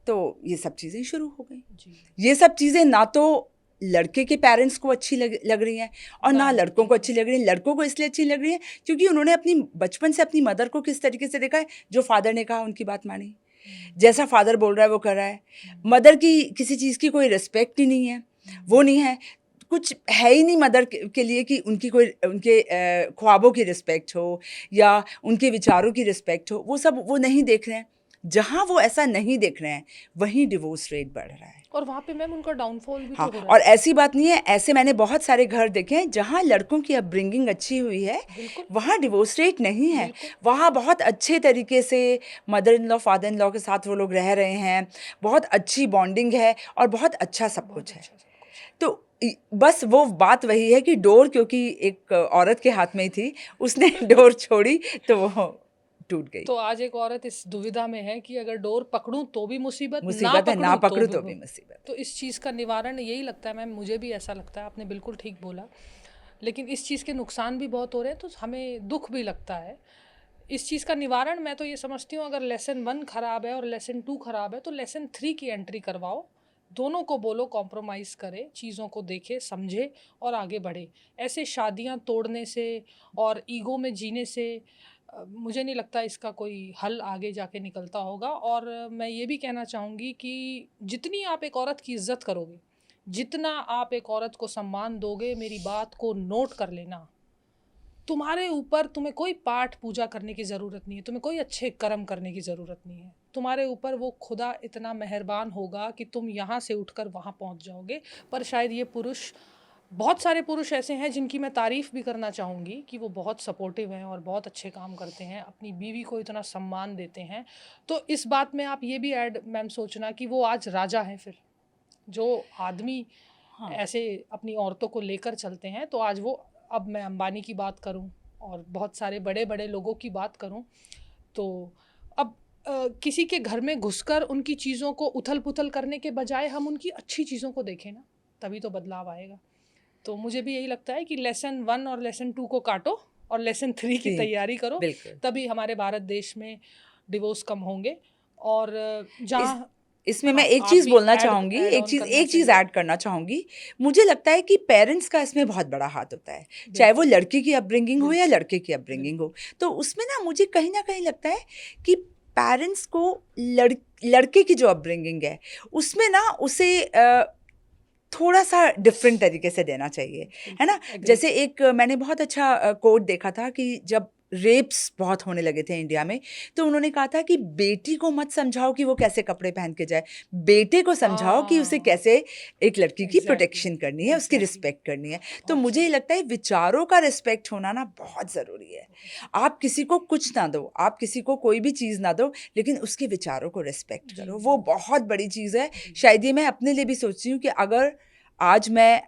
तो ये सब चीज़ें शुरू हो गई। जी। ये सब चीज़ें ना तो लड़के के पेरेंट्स को अच्छी लग रही हैं और ना लड़कों को अच्छी लग रही हैं। लड़कों को इसलिए अच्छी लग रही हैं क्योंकि उन्होंने अपनी बचपन से अपनी मदर को किस तरीके से देखा है, जो फादर ने कहा उनकी बात मानी, जैसा फादर बोल रहा है वो कर रहा है। मदर की किसी चीज़ की कोई रिस्पेक्ट ही नहीं है, वो नहीं है, कुछ है ही नहीं मदर के लिए कि उनकी कोई, उनके ख्वाबों की रिस्पेक्ट हो या उनके विचारों की रिस्पेक्ट हो, वो सब वो नहीं देख रहे हैं। जहाँ वो ऐसा नहीं देख रहे हैं वहीं डिवोर्स रेट बढ़ रहा है। और वहाँ पे मैम उनका डाउनफॉल भी हाँ, तो हो रहा और है। ऐसी बात नहीं है, ऐसे मैंने बहुत सारे घर देखे हैं जहाँ लड़कों की अपब्रिंगिंग अच्छी हुई है, बिल्कुल। वहाँ डिवोर्स रेट नहीं है। बिल्कुल। वहाँ बहुत अच्छे तरीके से mother in law, father in law के साथ वो लोग रह रहे हैं, बहुत अच्छी बॉन्डिंग है और बहुत अच्छा सब बहुत कुछ है। अच्छा सब कुछ है। तो बस वो बात वही है कि डोर क्योंकि एक औरत के हाथ में ही थी, उसने डोर छोड़ी तो वो टूट गई। तो आज एक औरत इस दुविधा में है कि अगर डोर पकड़ूं तो भी मुसीबत, मुसीबत है, ना पकड़ू तो भी मुसीबत। तो इस चीज़ का निवारण यही लगता है मैम, मुझे भी ऐसा लगता है, आपने बिल्कुल ठीक बोला। लेकिन इस चीज़ के नुकसान भी बहुत हो रहे हैं तो हमें दुख भी लगता है। इस चीज़ का निवारण मैं तो ये समझती हूँ, अगर लेसन 1 ख़राब है और लेसन 2 ख़राब है तो लेसन 3 की एंट्री करवाओ। दोनों को बोलो कॉम्प्रोमाइज़ करे, चीज़ों को देखे, समझे और आगे बढ़े। ऐसे शादियाँ तोड़ने से और ईगो में जीने से मुझे नहीं लगता इसका कोई हल आगे जाके निकलता होगा। और मैं ये भी कहना चाहूँगी कि जितनी आप एक औरत की इज़्ज़त करोगे, जितना आप एक औरत को सम्मान दोगे, मेरी बात को नोट कर लेना, तुम्हारे ऊपर तुम्हें कोई पाठ पूजा करने की ज़रूरत नहीं है, तुम्हें कोई अच्छे कर्म करने की ज़रूरत नहीं है। तुम्हारे ऊपर वो खुदा इतना मेहरबान होगा कि तुम यहाँ से उठकर वहाँ पहुँच जाओगे। पर शायद ये पुरुष, बहुत सारे पुरुष ऐसे हैं जिनकी मैं तारीफ़ भी करना चाहूँगी कि वो बहुत सपोर्टिव हैं और बहुत अच्छे काम करते हैं, अपनी बीवी को इतना सम्मान देते हैं। तो इस बात में आप ये भी ऐड मैम सोचना कि वो आज राजा हैं। फिर जो आदमी हाँ, ऐसे अपनी औरतों को लेकर चलते हैं, तो आज वो, अब मैं अंबानी की बात करूं और बहुत सारे बड़े बड़े लोगों की बात करूं, तो अब किसी के घर में घुसकर उनकी चीज़ों को उथल पुथल करने के बजाय हम उनकी अच्छी चीज़ों को देखें ना, तभी तो बदलाव आएगा। तो मुझे भी यही लगता है कि लेसन 1 और लेसन 2 को काटो और लेसन 3 की तैयारी करो, बिल्कुल। तभी हमारे भारत देश में डिवोर्स कम होंगे। और जहाँ इसमें मैं हाँ, एक आप चीज़ भी बोलना ऐड चाहूँगी, ऐड एक ऑन चीज़ करना एक चीज़ चाहिए। ऐड करना चाहूँगी। मुझे लगता है कि पेरेंट्स का इसमें बहुत बड़ा हाथ होता है, चाहे वो लड़की की अपब्रिंगिंग हो या लड़के की अपब्रिंगिंग हो। तो उसमें ना मुझे कहीं ना कहीं लगता है कि पेरेंट्स को लड़के की जो अपब्रिंगिंग है उसमें ना उसे थोड़ा सा डिफरेंट तरीके से देना चाहिए, है ना। जैसे एक मैंने बहुत अच्छा कोट देखा था कि जब रेप्स बहुत होने लगे थे इंडिया में, तो उन्होंने कहा था कि बेटी को मत समझाओ कि वो कैसे कपड़े पहन के जाए, बेटे को समझाओ कि उसे कैसे एक लड़की की प्रोटेक्शन करनी है, उसकी रिस्पेक्ट करनी है। तो मुझे ये लगता है विचारों का रिस्पेक्ट होना ना बहुत ज़रूरी है। आप किसी को कुछ ना दो, आप किसी को कोई भी चीज़ ना दो, लेकिन उसके विचारों को रिस्पेक्ट करो, वो बहुत बड़ी चीज़ है। शायद ये मैं अपने लिए भी सोचती हूँ कि अगर आज मैं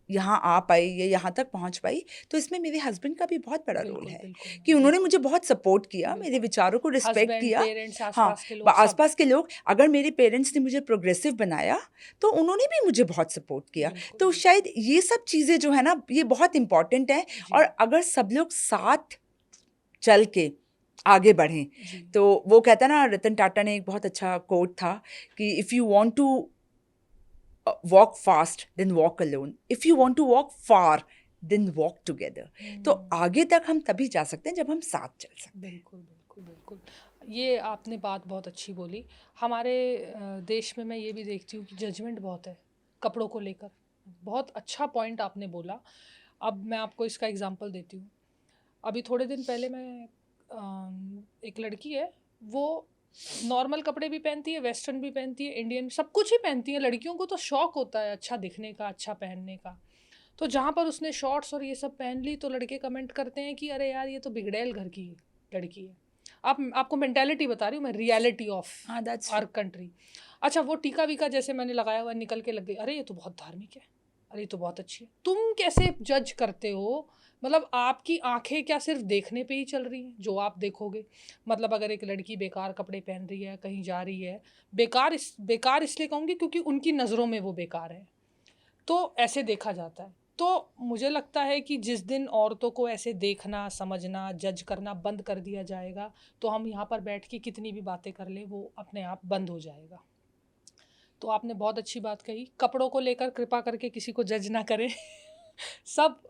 यहाँ आ पाई या यहाँ तक पहुँच पाई तो इसमें मेरे हस्बैंड का भी बहुत बड़ा रोल है कि उन्होंने मुझे बहुत सपोर्ट किया, मेरे विचारों को रिस्पेक्ट किया। हाँ, आसपास के लोग, अगर मेरे पेरेंट्स ने मुझे प्रोग्रेसिव बनाया तो उन्होंने भी मुझे बहुत सपोर्ट किया। तो शायद ये सब चीज़ें जो है ना, ये बहुत इम्पॉर्टेंट है। और अगर सब लोग साथ चल के आगे बढ़ें तो वो कहता है ना, रतन टाटा ने एक बहुत अच्छा कोट था कि if you want to walk fast then walk alone, if you want to walk far then walk together. तो आगे तक हम तभी जा सकते हैं जब हम साथ चल सकते हैं। बिल्कुल बिल्कुल बिल्कुल, ये आपने बात बहुत अच्छी बोली। हमारे देश में मैं ये भी देखती हूँ कि जजमेंट बहुत है कपड़ों को लेकर। बहुत अच्छा पॉइंट आपने बोला। अब मैं आपको इसका एग्जांपल देती हूँ। अभी थोड़े दिन पहले मैं एक लड़की है, वो नॉर्मल कपड़े भी पहनती है, वेस्टर्न भी पहनती है, इंडियन, सब कुछ ही पहनती है। लड़कियों को तो शौक होता है अच्छा दिखने का, अच्छा पहनने का। तो जहाँ पर उसने शॉर्ट्स और ये सब पहन ली तो लड़के कमेंट करते हैं कि अरे यार ये तो बिगड़ैल घर की लड़की है। आपको मेंटालिटी बता रही हूँ मैं, रियलिटी ऑफ हाँ, that's आवर कंट्री। अच्छा, वो टीका वीका जैसे मैंने लगाया हुआ निकल के लग गई, अरे ये तो बहुत धार्मिक है, अरे ये तो बहुत अच्छी है। तुम कैसे जज करते हो? मतलब आपकी आंखें क्या सिर्फ देखने पे ही चल रही हैं जो आप देखोगे? मतलब अगर एक लड़की बेकार कपड़े पहन रही है, कहीं जा रही है, बेकार इसलिए कहूँगी क्योंकि उनकी नज़रों में वो बेकार है, तो ऐसे देखा जाता है। तो मुझे लगता है कि जिस दिन औरतों को ऐसे देखना, समझना, जज करना बंद कर दिया जाएगा, तो हम यहाँ पर बैठ के कितनी भी बातें कर लें, वो अपने आप बंद हो जाएगा। तो आपने बहुत अच्छी बात कही, कपड़ों को लेकर कृपा करके किसी को जज ना करें। सब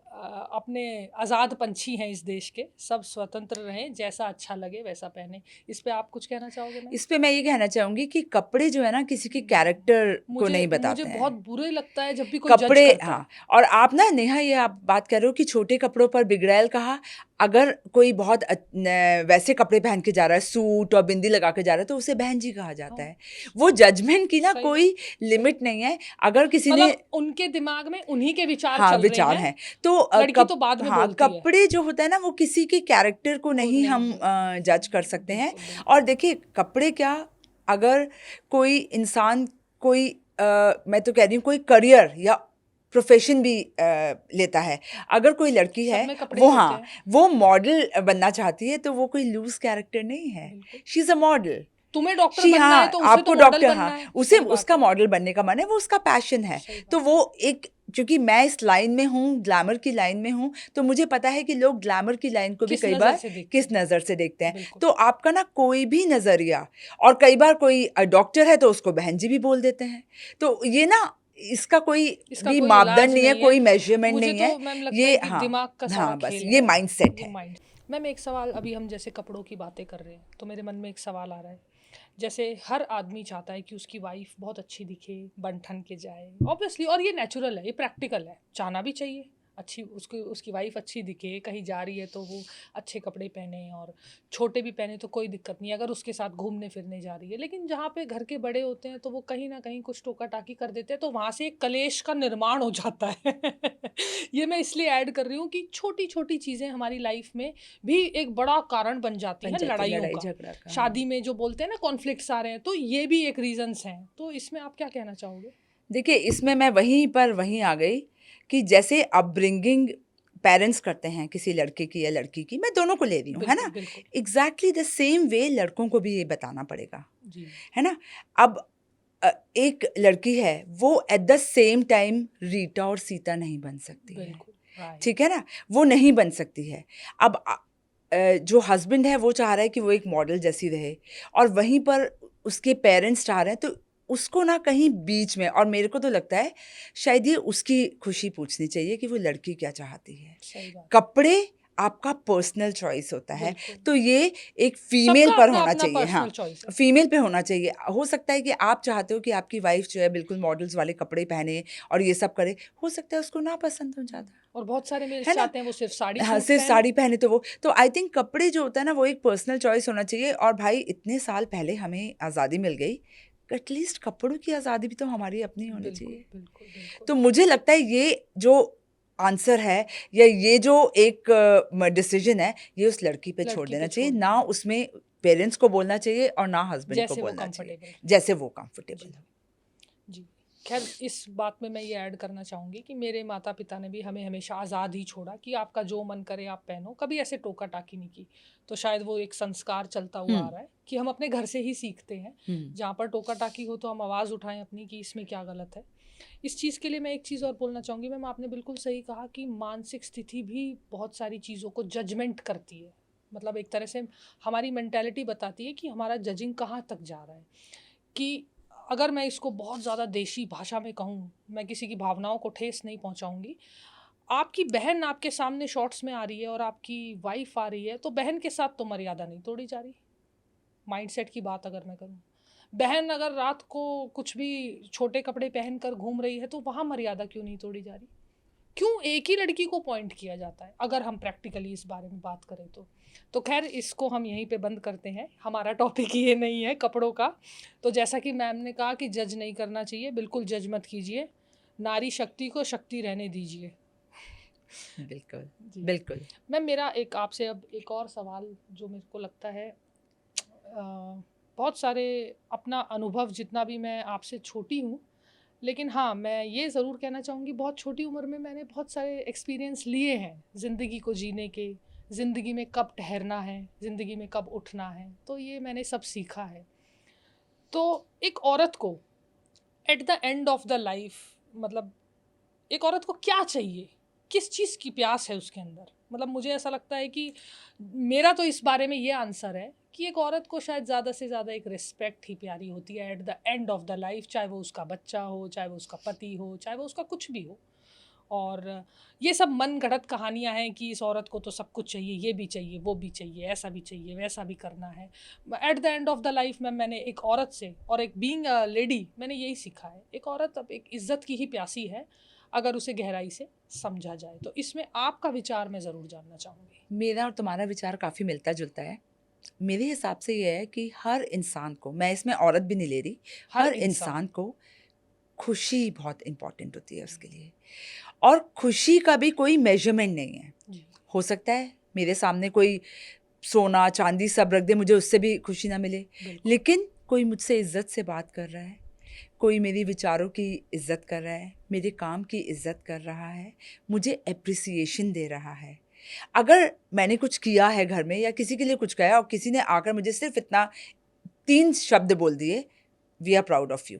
अपने आज़ाद पंछी हैं इस देश के, सब स्वतंत्र रहें, जैसा अच्छा लगे वैसा पहने। इस पे आप कुछ कहना चाहोगे मैम? इस पे मैं ये कहना चाहूंगी कि कपड़े जो है ना किसी के कैरेक्टर को मुझे नहीं मुझे बताते बहुत हैं। बुरे लगता है जब भी कोई जज कपड़े, करता है। हाँ, और आप ना नेहा ये आप बात कर रहे हो कि छोटे कपड़ों पर बिगड़ैल कहा। अगर कोई बहुत वैसे कपड़े पहन के जा रहा है, सूट और बिंदी लगा के जा रहा है, तो उसे बहन जी कहा जाता हाँ, है। वो जजमेंट की ना सही कोई लिमिट नहीं है। अगर किसी ने, मतलब उनके दिमाग में उन्हीं के विचार हाँ, चल रहे विचार हैं। हैं तो लड़की तो बाद में हाँ, बोलती है। कपड़े जो होता है ना वो किसी के कैरेक्टर को वो नहीं हम जज कर सकते हैं। बिल्कुल और बिल्कुल। देखिए कपड़े क्या, अगर कोई इंसान कोई मैं तो कह रही हूँ कोई करियर या प्रोफेशन भी लेता है, अगर कोई लड़की सब है में कपड़े वो, ही होते हाँ, हैं। वो मॉडल बनना चाहती है, तो वो कोई लूज कैरेक्टर नहीं है। बिल्कुल। She is a model. तुम्हें डॉक्टर शी, बनना है हाँ, तो उसे आपको तो मॉडल डॉक्टर, बनना हाँ, है। उसे सही बात उसका है। मॉडल बनने का मन है, वो उसका पैशन है। सही बात तो है। वो एक, क्योंकि मैं इस लाइन में हूँ, ग्लैमर की लाइन में हूँ, तो मुझे पता है कि लोग ग्लैमर की लाइन को भी किस कई नज़र बार से देखते किस हैं। नज़र से देखते हैं। बिल्कुल। तो आपका ना कोई भी नज़रिया, और कई बार कोई डॉक्टर है तो उसको बहन जी भी बोल देते हैं। तो ये ना, इसका कोई इसका भी कोई मापदंड इलाज नहीं है, नहीं है। कोई मेजरमेंट मुझे नहीं तो है। मैम लगता है ये, कि हाँ, दिमाग का सारा हाँ, बस खेल ये है। माइंडसेट ये है। माइंड। मैम एक सवाल, अभी हम जैसे कपड़ों की बातें कर रहे हैं तो मेरे मन में एक सवाल आ रहा है। जैसे हर आदमी चाहता है कि उसकी वाइफ बहुत अच्छी दिखे, बन ठन के जाए, ऑब्वियसली, और ये नेचुरल है, ये प्रैक्टिकल है, चाहना भी चाहिए अच्छी उसकी वाइफ अच्छी दिखे, कहीं जा रही है तो वो अच्छे कपड़े पहने, और छोटे भी पहने तो कोई दिक्कत नहीं अगर उसके साथ घूमने फिरने जा रही है। लेकिन जहाँ पे घर के बड़े होते हैं तो वो कहीं ना कहीं कुछ टोका टाकी कर देते हैं, तो वहाँ से एक कलेश का निर्माण हो जाता है। ये मैं इसलिए ऐड कर रही हूँ कि छोटी छोटी चीज़ें हमारी लाइफ में भी एक बड़ा कारण बन जाती हैं लड़ाइयों लड़ाई का। झगड़ा का, हाँ। शादी में जो बोलते हैं ना कॉन्फ्लिक्ट्स आ रहे हैं, तो ये भी एक रीजंस हैं। तो इसमें आप क्या कहना चाहोगे? देखिए इसमें मैं वहीं आ गई कि जैसे अपब्रिंगिंग पेरेंट्स करते हैं किसी लड़के की या लड़की की, मैं दोनों को ले रही हूँ, है बिल्कुल ना, बिल्कुल। एग्जैक्टली द सेम वे लड़कों को भी ये बताना पड़ेगा, जी। है ना। अब एक लड़की है, वो at the same time Rita और सीता नहीं बन सकती है, बिल्कुल राइट। ठीक है ना, वो नहीं बन सकती है। अब जो हस्बैंड है वो चाह रहा है कि वो एक मॉडल जैसी रहे, और वहीं पर उसके पेरेंट्स चाह रहे हैं, तो उसको ना कहीं बीच में, और मेरे को तो लगता है शायद ये उसकी खुशी पूछनी चाहिए कि वो लड़की क्या चाहती है। सही बात। कपड़े आपका पर्सनल चॉइस होता है, बिल्कुल। तो ये एक फीमेल सबका पर अपना होना अपना चाहिए, हाँ, पर्सनल चॉइस है। फीमेल पे होना चाहिए। हो सकता है कि आप चाहते हो कि आपकी वाइफ जो है बिल्कुल मॉडल्स वाले कपड़े पहने और ये सब करे, हो सकता है उसको ना पसंद हो ज़्यादा, और बहुत सारे मेल्स है ना, चाहते हैं वो सिर्फ साड़ी हाँ, सूट सिर्फ पहने। साड़ी पहने, तो वो, तो आई थिंक कपड़े जो होता है ना वो एक पर्सनल चॉइस होना चाहिए। और भाई इतने साल पहले हमें आज़ादी मिल गई, एटलीस्ट कपड़ों की आज़ादी भी तो हमारी अपनी होनी बिल्कुल चाहिए। बिल्कुल बिल्कुल। तो मुझे लगता है ये जो आंसर है या ये जो एक डिसीजन है, ये उस लड़की पे छोड़ लड़की देना पे चाहिए, छोड़ ना देना। उसमें पेरेंट्स को बोलना चाहिए और ना हस्बैंड को जैसे वो बोलना चाहिए, कंफर्टेबल। जैसे वो कंफर्टेबल जी हो। जी। खैर इस बात में मैं ये ऐड करना चाहूँगी कि मेरे माता पिता ने भी हमें हमेशा आज़ाद ही छोड़ा कि आपका जो मन करे आप पहनो, कभी ऐसे टोका टाकी नहीं की। तो शायद वो एक संस्कार चलता हुआ आ रहा है कि हम अपने घर से ही सीखते हैं, जहाँ पर टोका टाकी हो तो हम आवाज़ उठाएं अपनी कि इसमें क्या गलत है। इस चीज़ के लिए मैं एक चीज़ और बोलना चाहूँगी मैम, आपने बिल्कुल सही कहा कि मानसिक स्थिति भी बहुत सारी चीज़ों को जजमेंट करती है। मतलब एक तरह से हमारी मेंटालिटी बताती है कि हमारा जजिंग कहाँ तक जा रहा है। कि अगर मैं इसको बहुत ज़्यादा देशी भाषा में कहूँ, मैं किसी की भावनाओं को ठेस नहीं पहुँचाऊँगी। आपकी बहन आपके सामने शॉर्ट्स में आ रही है और आपकी वाइफ आ रही है, तो बहन के साथ तो मर्यादा नहीं तोड़ी जा रही। माइंडसेट की बात अगर मैं करूँ, बहन अगर रात को कुछ भी छोटे कपड़े पहन कर घूम रही है, तो वहाँ मर्यादा क्यों नहीं तोड़ी जा रही? क्यों एक ही लड़की को पॉइंट किया जाता है? अगर हम प्रैक्टिकली इस बारे में बात करें तो खैर इसको हम यहीं पे बंद करते हैं, हमारा टॉपिक ये नहीं है कपड़ों का। तो जैसा कि मैम ने कहा कि जज नहीं करना चाहिए, बिल्कुल जज मत कीजिए, नारी शक्ति को शक्ति रहने दीजिए। बिल्कुल जी बिल्कुल। मैम, मेरा एक आपसे अब एक और सवाल जो मेरे को लगता है, बहुत सारे अपना अनुभव, जितना भी मैं आपसे छोटी हूँ, लेकिन हाँ मैं ये ज़रूर कहना चाहूँगी, बहुत छोटी उम्र में मैंने बहुत सारे एक्सपीरियंस लिए हैं ज़िंदगी को जीने के, ज़िंदगी में कब ठहरना है, ज़िंदगी में कब उठना है, तो ये मैंने सब सीखा है। तो एक औरत को at the end of the life, मतलब एक औरत को क्या चाहिए, किस चीज़ की प्यास है उसके अंदर? मतलब मुझे ऐसा लगता है कि मेरा तो इस बारे में ये आंसर है कि एक औरत को शायद ज़्यादा से ज़्यादा एक रिस्पेक्ट ही प्यारी होती है at the end of the life, चाहे वो उसका बच्चा हो, चाहे वो उसका पति हो, चाहे वो उसका कुछ भी हो। और ये सब मन गढ़ंत कहानियाँ हैं कि इस औरत को तो सब कुछ चाहिए, ये भी चाहिए, वो भी चाहिए, ऐसा भी चाहिए, वैसा भी करना है। At the end of the life में मैंने एक औरत से, और एक बीइंग अ लेडी, मैंने यही सीखा है, एक औरत अब एक इज्जत की ही प्यासी है अगर उसे गहराई से समझा जाए। तो इसमें आपका विचार मैं ज़रूर जानना चाहूँगी। मेरा और तुम्हारा विचार काफ़ी मिलता जुलता है। मेरे हिसाब से ये है कि हर इंसान को, मैं इसमें औरत भी नहीं ले रही, हर इंसान को खुशी बहुत इम्पॉर्टेंट होती है उसके लिए। और खुशी का भी कोई मेजरमेंट नहीं है। जी हो सकता है मेरे सामने कोई सोना चांदी सब रख दे, मुझे उससे भी खुशी ना मिले, बिल्कुल। लेकिन कोई मुझसे इज्जत से बात कर रहा है, कोई मेरी विचारों की इज्जत कर रहा है, मेरे काम की इज्जत कर रहा है, मुझे एप्रिसिएशन दे रहा है। अगर मैंने कुछ किया है घर में या किसी के लिए कुछ कहा और किसी ने आकर मुझे सिर्फ इतना 3 शब्द बोल दिए, we are proud of you,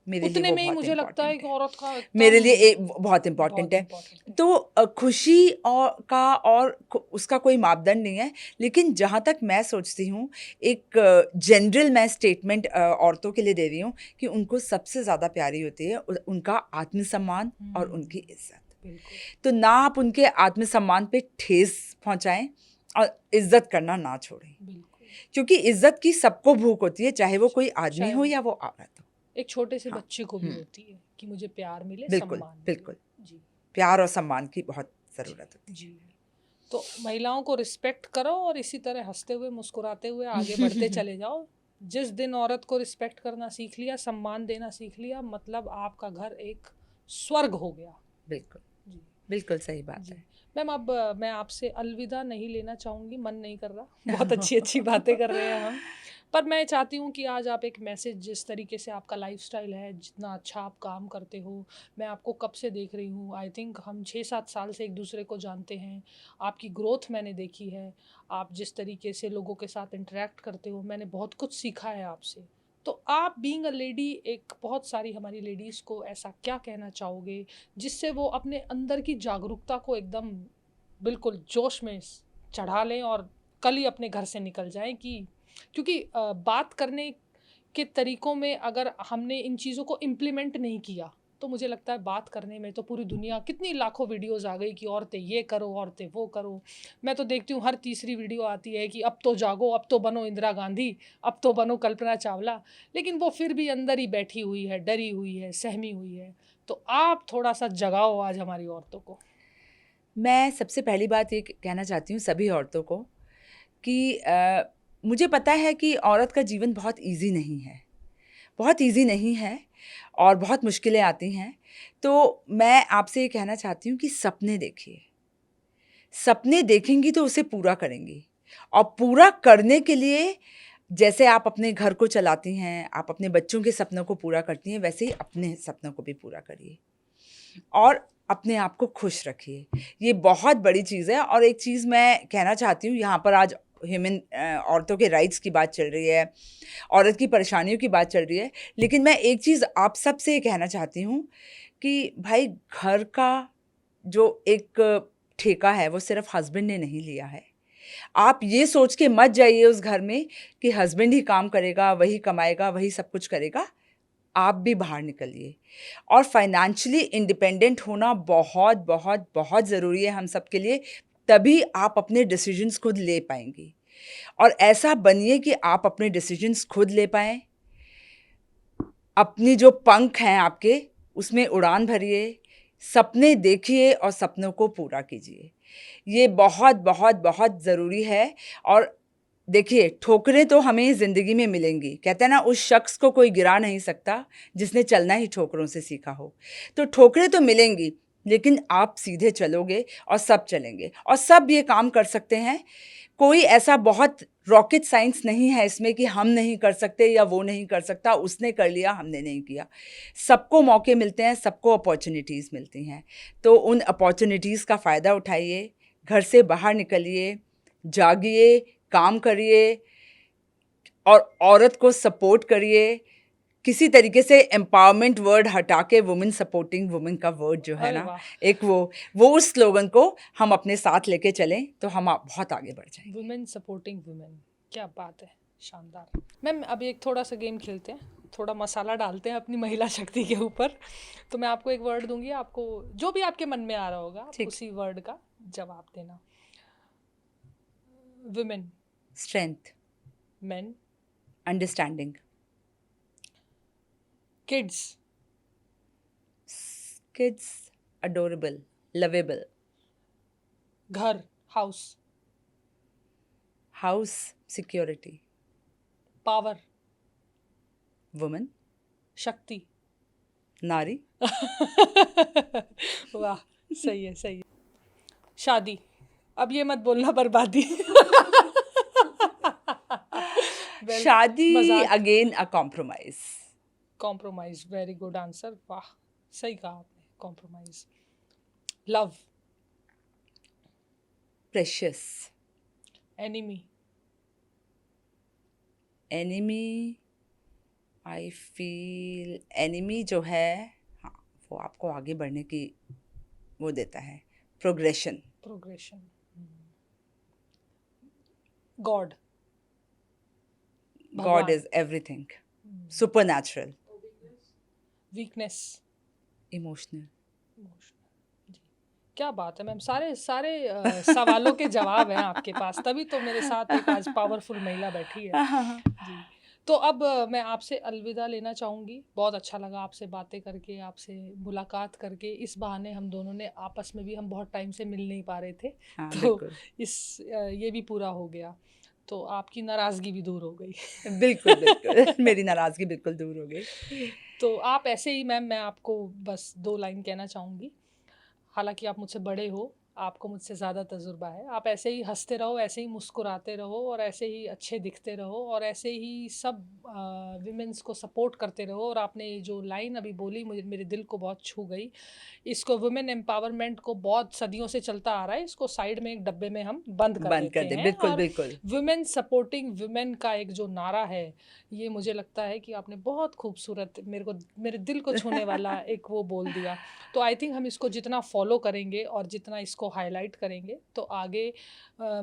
मेरे लिए उतने वो में ही बहुत मुझे लगता है इम्पॉर्टेंट कि है। औरत का मेरे लिए एकदम बहुत इम्पॉर्टेंट बहुत है। इम्पोर्टेंट है। तो खुशी और उसका कोई मापदंड नहीं है, लेकिन जहाँ तक मैं सोचती हूँ, एक जनरल मैं स्टेटमेंट औरतों के लिए दे रही हूँ कि उनको सबसे ज़्यादा प्यारी होती है उनका आत्मसम्मान और उनकी इज्जत। बिल्कुल तो ना आप उनके आत्मसम्मान पे ठेस पहुँचाएं और इज्जत करना ना छोड़ें, बिल्कुल। क्योंकि इज्जत की सबको भूख होती है, चाहे वो कोई आदमी चाहे हो वो या वो औरत हो। एक छोटे से हाँ, बच्चे को भी होती है कि मुझे प्यार मिले, बिल्कुल सम्मान बिल्कुल। मिले। जी प्यार और सम्मान की बहुत ज़रूरत होती है। जी। तो महिलाओं को रिस्पेक्ट करो और इसी तरह हंसते हुए मुस्कुराते हुए आगे बढ़ते चले जाओ। जिस दिन औरत को रिस्पेक्ट करना सीख लिया, सम्मान देना सीख लिया, मतलब आपका घर एक स्वर्ग हो गया। बिल्कुल जी बिल्कुल सही बात जी है। मैम, अब मैं आपसे अलविदा नहीं लेना चाहूँगी, मन नहीं कर रहा, बहुत अच्छी अच्छी बातें कर रहे हैं हम। पर मैं चाहती हूँ कि आज आप एक मैसेज, जिस तरीके से आपका लाइफस्टाइल है, जितना अच्छा आप काम करते हो, मैं आपको कब से देख रही हूँ, आई थिंक हम 6-7 साल से एक दूसरे को जानते हैं। आपकी ग्रोथ मैंने देखी है, आप जिस तरीके से लोगों के साथ इंटरेक्ट करते हो, मैंने बहुत कुछ सीखा है आपसे। तो आप बीइंग अ लेडी, एक बहुत सारी हमारी लेडीज़ को ऐसा क्या कहना चाहोगे जिससे वो अपने अंदर की जागरूकता को एकदम बिल्कुल जोश में चढ़ा लें और कल ही अपने घर से निकल जाएं? कि क्योंकि बात करने के तरीकों में अगर हमने इन चीज़ों को इम्प्लीमेंट नहीं किया, तो मुझे लगता है बात करने में तो पूरी दुनिया, कितनी लाखों वीडियोस आ गई कि औरतें ये करो, औरतें वो करो। मैं तो देखती हूँ हर तीसरी वीडियो आती है कि अब तो जागो, अब तो बनो इंदिरा गांधी, अब तो बनो कल्पना चावला, लेकिन वो फिर भी अंदर ही बैठी हुई है, डरी हुई है, सहमी हुई है। तो आप थोड़ा सा जगाओ आज हमारी औरतों को। मैं सबसे पहली बात ये कहना चाहती हूँ सभी औरतों को कि मुझे पता है कि औरत का जीवन बहुत इजी नहीं है, बहुत इजी नहीं है और बहुत मुश्किलें आती हैं। तो मैं आपसे ये कहना चाहती हूँ कि सपने देखिए, सपने देखेंगी तो उसे पूरा करेंगी, और पूरा करने के लिए जैसे आप अपने घर को चलाती हैं, आप अपने बच्चों के सपनों को पूरा करती हैं, वैसे ही अपने सपनों को भी पूरा करिए और अपने आप को खुश रखिए। ये बहुत बड़ी चीज़ है। और एक चीज़ मैं कहना चाहती हूँ, यहाँ पर आज औरतों के राइट्स की बात चल रही है, औरत की परेशानियों की बात चल रही है, लेकिन मैं एक चीज़ आप सब से ये कहना चाहती हूँ कि भाई, घर का जो एक ठेका है वो सिर्फ हस्बैंड ने नहीं लिया है। आप ये सोच के मत जाइए उस घर में कि हस्बैंड ही काम करेगा, वही कमाएगा, वही सब कुछ करेगा। आप भी बाहर निकलिए। और फाइनेंशियली इंडिपेंडेंट होना बहुत बहुत बहुत ज़रूरी है हम सब के लिए, तभी आप अपने डिसीजंस खुद ले पाएंगी। और ऐसा बनिए कि आप अपने डिसीजंस खुद ले पाएं, अपनी जो पंख हैं आपके उसमें उड़ान भरिए, सपने देखिए और सपनों को पूरा कीजिए। ये बहुत बहुत बहुत ज़रूरी है। और देखिए, ठोकरें तो हमें ज़िंदगी में मिलेंगी, कहते हैं ना, उस शख्स को कोई गिरा नहीं सकता जिसने चलना ही ठोकरों से सीखा हो। तो ठोकरें तो मिलेंगी, लेकिन आप सीधे चलोगे और सब चलेंगे, और सब ये काम कर सकते हैं। कोई ऐसा बहुत रॉकेट साइंस नहीं है इसमें कि हम नहीं कर सकते या वो नहीं कर सकता, उसने कर लिया हमने नहीं किया। सबको मौके मिलते हैं, सबको अपॉर्चुनिटीज़ मिलती हैं। तो उन अपॉर्चुनिटीज़ का फ़ायदा उठाइए, घर से बाहर निकलिए, जागिए, काम करिए और औरत को सपोर्ट करिए। किसी तरीके से एम्पावरमेंट वर्ड हटा के वुमेन सपोर्टिंग वुमेन का वर्ड जो है अरे ना, वाह। एक वो उस स्लोगन को हम अपने साथ लेके चलें तो हम बहुत आगे बढ़ जाएंगे। वुमेन सपोर्टिंग वुमेन, क्या बात है, शानदार। मैम अभी एक थोड़ा सा गेम खेलते हैं, थोड़ा मसाला डालते हैं अपनी महिला शक्ति के ऊपर। तो मैं आपको एक वर्ड दूंगी, आपको जो भी आपके मन में आ रहा होगा आप उसी वर्ड का जवाब देना। Women, strength, men, understanding, kids, kids, adorable, lovable, घर, house, house, security, power, women, शक्ति, नारी। वाह, सही है, सही है। शादी, अब ये मत बोलना बर्बादी। शादी again a compromise. Compromise, very good answer, वाह, सही कहा आपने, compromise. Love, precious, enemy, enemy, I feel enemy जो है, हाँ, वो आपको आगे बढ़ने की वो देता है, progression. Progression. God, God is everything, supernatural, weakness, emotional. जी, क्या बात है मैम, सारे सारे सवालों के जवाब हैं आपके पास, तभी तो मेरे साथ एक आज पावरफुल महिला बैठी है। जी, तो अब मैं आपसे अलविदा लेना चाहूँगी। बहुत अच्छा लगा आपसे बातें करके, आपसे मुलाकात करके। इस बहाने हम दोनों ने आपस में भी, हम बहुत टाइम से मिल नहीं पा रहे थे, तो ये भी पूरा हो गया, तो आपकी नाराज़गी भी दूर हो गई। बिल्कुल बिल्कुल, मेरी नाराज़गी बिल्कुल दूर हो गई। तो आप ऐसे ही मैम, मैं आपको बस 2 लाइन कहना चाहूँगी। हालांकि आप मुझसे बड़े हो, आपको मुझसे ज़्यादा तजुर्बा है, आप ऐसे ही हंसते रहो, ऐसे ही मुस्कुराते रहो, और ऐसे ही अच्छे दिखते रहो, और ऐसे ही सब विमेंस को सपोर्ट करते रहो। और आपने ये जो लाइन अभी बोली, मुझे मेरे दिल को बहुत छू गई। इसको वुमेन एम्पावरमेंट को बहुत सदियों से चलता आ रहा है, इसको साइड में एक डब्बे में हम बंद कर देते हैं। बिल्कुल और बिल्कुल। वुमेन सपोर्टिंग वुमेन का एक जो नारा है, ये मुझे लगता है कि आपने बहुत खूबसूरत, मेरे दिल को छूने वाला एक वो बोल दिया। तो आई थिंक हम इसको जितना फॉलो करेंगे और जितना इसको हाईलाइट करेंगे, तो आगे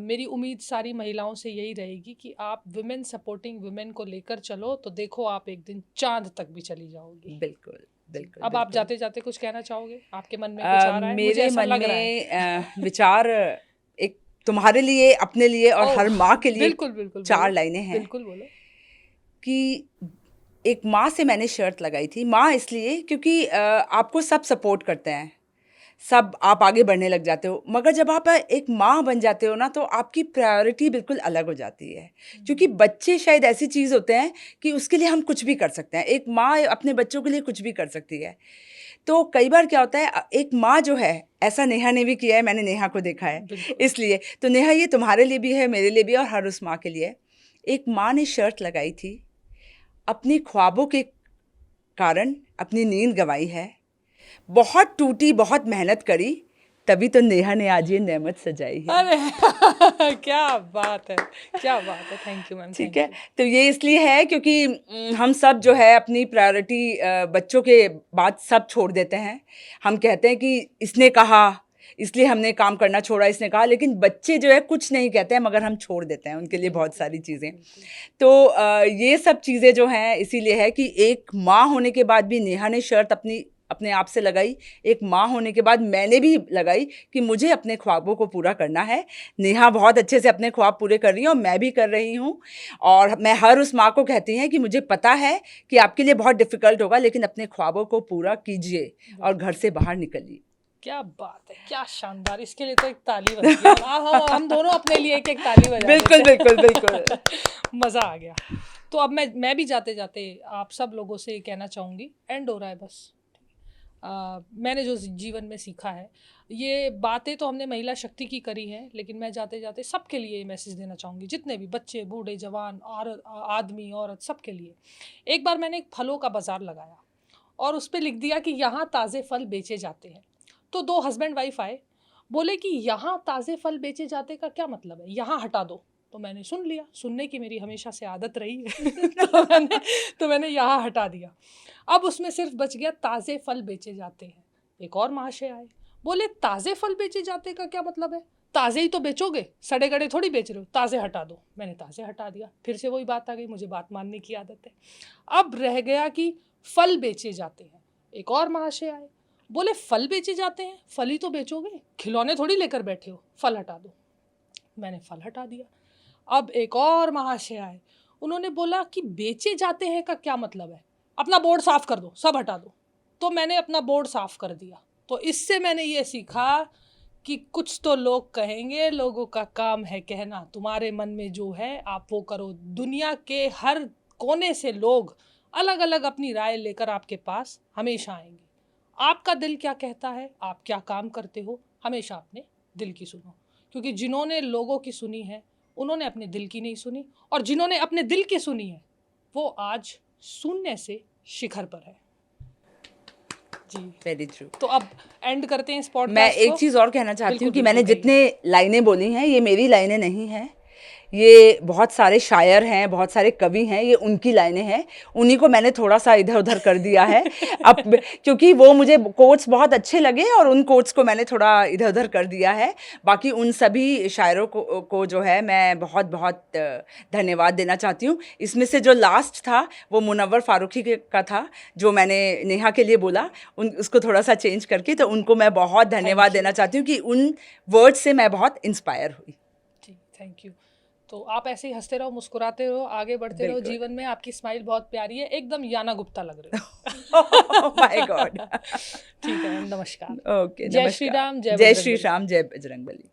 मेरी उम्मीद सारी महिलाओं से यही रहेगी कि आप वुमेन सपोर्टिंग वुमेन को लेकर चलो, तो देखो आप एक दिन चांद तक भी चली जाओगी। बिल्कुल बिल्कुल। अब आप जाते जाते कुछ कहना चाहोगे? आपके मन में कुछ आ रहा है? मुझे ऐसा लग रहा है। विचार एक तुम्हारे लिए, अपने लिए और हर माँ के लिए बिल्कुल बिल्कुल 4 लाइनें हैं। बिल्कुल बोलो। कि एक माँ से मैंने शर्त लगाई थी, माँ इसलिए क्योंकि आपको सब सपोर्ट करते हैं, सब आप आगे बढ़ने लग जाते हो, मगर जब आप एक माँ बन जाते हो ना, तो आपकी प्रायोरिटी बिल्कुल अलग हो जाती है। क्योंकि बच्चे शायद ऐसी चीज़ होते हैं कि उसके लिए हम कुछ भी कर सकते हैं, एक माँ अपने बच्चों के लिए कुछ भी कर सकती है। तो कई बार क्या होता है, एक माँ जो है, ऐसा नेहा ने भी किया है, मैंने नेहा को देखा है, इसलिए तो नेहा ये तुम्हारे लिए भी है, मेरे लिए भी, और हर उस माँ के लिए। एक माँ ने शर्त लगाई थी, अपने ख्वाबों के कारण अपनी नींद गंवाई है, बहुत टूटी, बहुत मेहनत करी, तभी तो नेहा ने आज ये नेमत सजाई है। अरे क्या बात है, क्या बात है, थैंक यू मैम। ठीक है, तो ये इसलिए है क्योंकि हम सब जो है अपनी प्रायोरिटी बच्चों के बाद सब छोड़ देते हैं। हम कहते हैं कि इसने कहा, इसलिए हमने काम करना छोड़ा, इसने कहा। लेकिन बच्चे जो है कुछ नहीं कहते हैं मगर हम छोड़ देते हैं उनके लिए बहुत सारी चीज़ें। तो ये सब चीज़ें जो हैं इसीलिए है कि एक माँ होने के बाद भी नेहा ने शर्त अपने आप से लगाई, एक माँ होने के बाद मैंने भी लगाई कि मुझे अपने ख्वाबों को पूरा करना है। नेहा बहुत अच्छे से अपने ख्वाब पूरे कर रही है और मैं भी कर रही हूँ। और मैं हर उस माँ को कहती हैं कि मुझे पता है कि आपके लिए बहुत डिफ़िकल्ट होगा, लेकिन अपने ख्वाबों को पूरा कीजिए और घर से बाहर निकलिए। क्या बात है, क्या शानदार। इसके लिए तो एक ताली बजती है। हम दोनों अपने लिए एक ताली बजा। बिल्कुल बिल्कुल बिल्कुल। मज़ा आ गया। तो अब मैं भी जाते जाते आप सब लोगों से कहना चाहूँगी, एंड हो रहा है बस। मैंने जो जीवन में सीखा है, ये बातें तो हमने महिला शक्ति की करी हैं, लेकिन मैं जाते जाते सबके लिए मैसेज देना चाहूँगी, जितने भी बच्चे, बूढ़े, जवान, आदमी, औरत, सबके लिए। एक बार मैंने एक फलों का बाज़ार लगाया और उस पर लिख दिया कि यहाँ ताज़े फल बेचे जाते हैं। तो 2 हस्बैंड वाइफ आए, बोले कि यहाँ ताज़े फल बेचे जाते का क्या मतलब है, यहाँ हटा दो। तो मैंने सुन लिया, सुनने की मेरी हमेशा से आदत रही है। तो मैंने यहाँ हटा दिया। अब उसमें सिर्फ बच गया ताज़े फल बेचे जाते हैं। एक और महाशय आए, बोले ताज़े फल बेचे जाते का क्या मतलब है, ताज़े ही तो बेचोगे, सड़े गड़े थोड़ी बेच रहे हो, ताज़े हटा दो। मैंने ताज़े हटा दिया। फिर से वही बात आ गई, मुझे बात मानने की आदत है। अब रह गया कि फल बेचे जाते हैं। एक और महाशय आए, बोले फल बेचे जाते हैं, फल ही तो बेचोगे, खिलौने थोड़ी लेकर बैठे हो, फल हटा दो। मैंने फल हटा दिया। अब एक और महाशय आए, उन्होंने बोला कि बेचे जाते हैं का क्या मतलब है, अपना बोर्ड साफ कर दो, सब हटा दो। तो मैंने अपना बोर्ड साफ कर दिया। तो इससे मैंने ये सीखा कि कुछ तो लोग कहेंगे, लोगों का काम है कहना, तुम्हारे मन में जो है आप वो करो। दुनिया के हर कोने से लोग अलग अलग अपनी राय लेकर आपके पास हमेशा आएंगे। आपका दिल क्या कहता है, आप क्या काम करते हो, हमेशा अपने दिल की सुनो। क्योंकि जिन्होंने लोगों की सुनी है, उन्होंने अपने दिल की नहीं सुनी, और जिन्होंने अपने दिल की सुनी है, वो आज शून्य से शिखर पर है। जी, वेरी ट्रू। तो अब एंड करते हैं इस पॉडकास्ट मैं एक चीज़ और कहना चाहती हूँ कि मैंने जितने लाइनें बोली हैं, ये मेरी लाइनें नहीं हैं, ये बहुत सारे शायर हैं, बहुत सारे कवि हैं, ये उनकी लाइनें हैं। उन्हीं को मैंने थोड़ा सा इधर उधर कर दिया है अब, क्योंकि वो मुझे कोट्स बहुत अच्छे लगे और उन कोट्स को मैंने थोड़ा इधर उधर कर दिया है। बाकी उन सभी शायरों को जो है मैं बहुत बहुत धन्यवाद देना चाहती हूँ। इसमें से जो लास्ट था वो मुनव्वर फारूकी का था, जो मैंने नेहा के लिए बोला, उसको थोड़ा सा चेंज करके, तो उनको मैं बहुत धन्यवाद देना चाहती हूँ कि उन वर्ड्स से मैं बहुत इंस्पायर हुई। जी, थैंक यू। तो आप ऐसे ही हंसते रहो, मुस्कुराते रहो, आगे बढ़ते रहो जीवन में। आपकी स्माइल बहुत प्यारी है, एकदम याना गुप्ता लग रहे हो। My God. ठीक है, नमस्कार। ओके, जय श्री राम, जय श्री राम, जय बजरंगबली।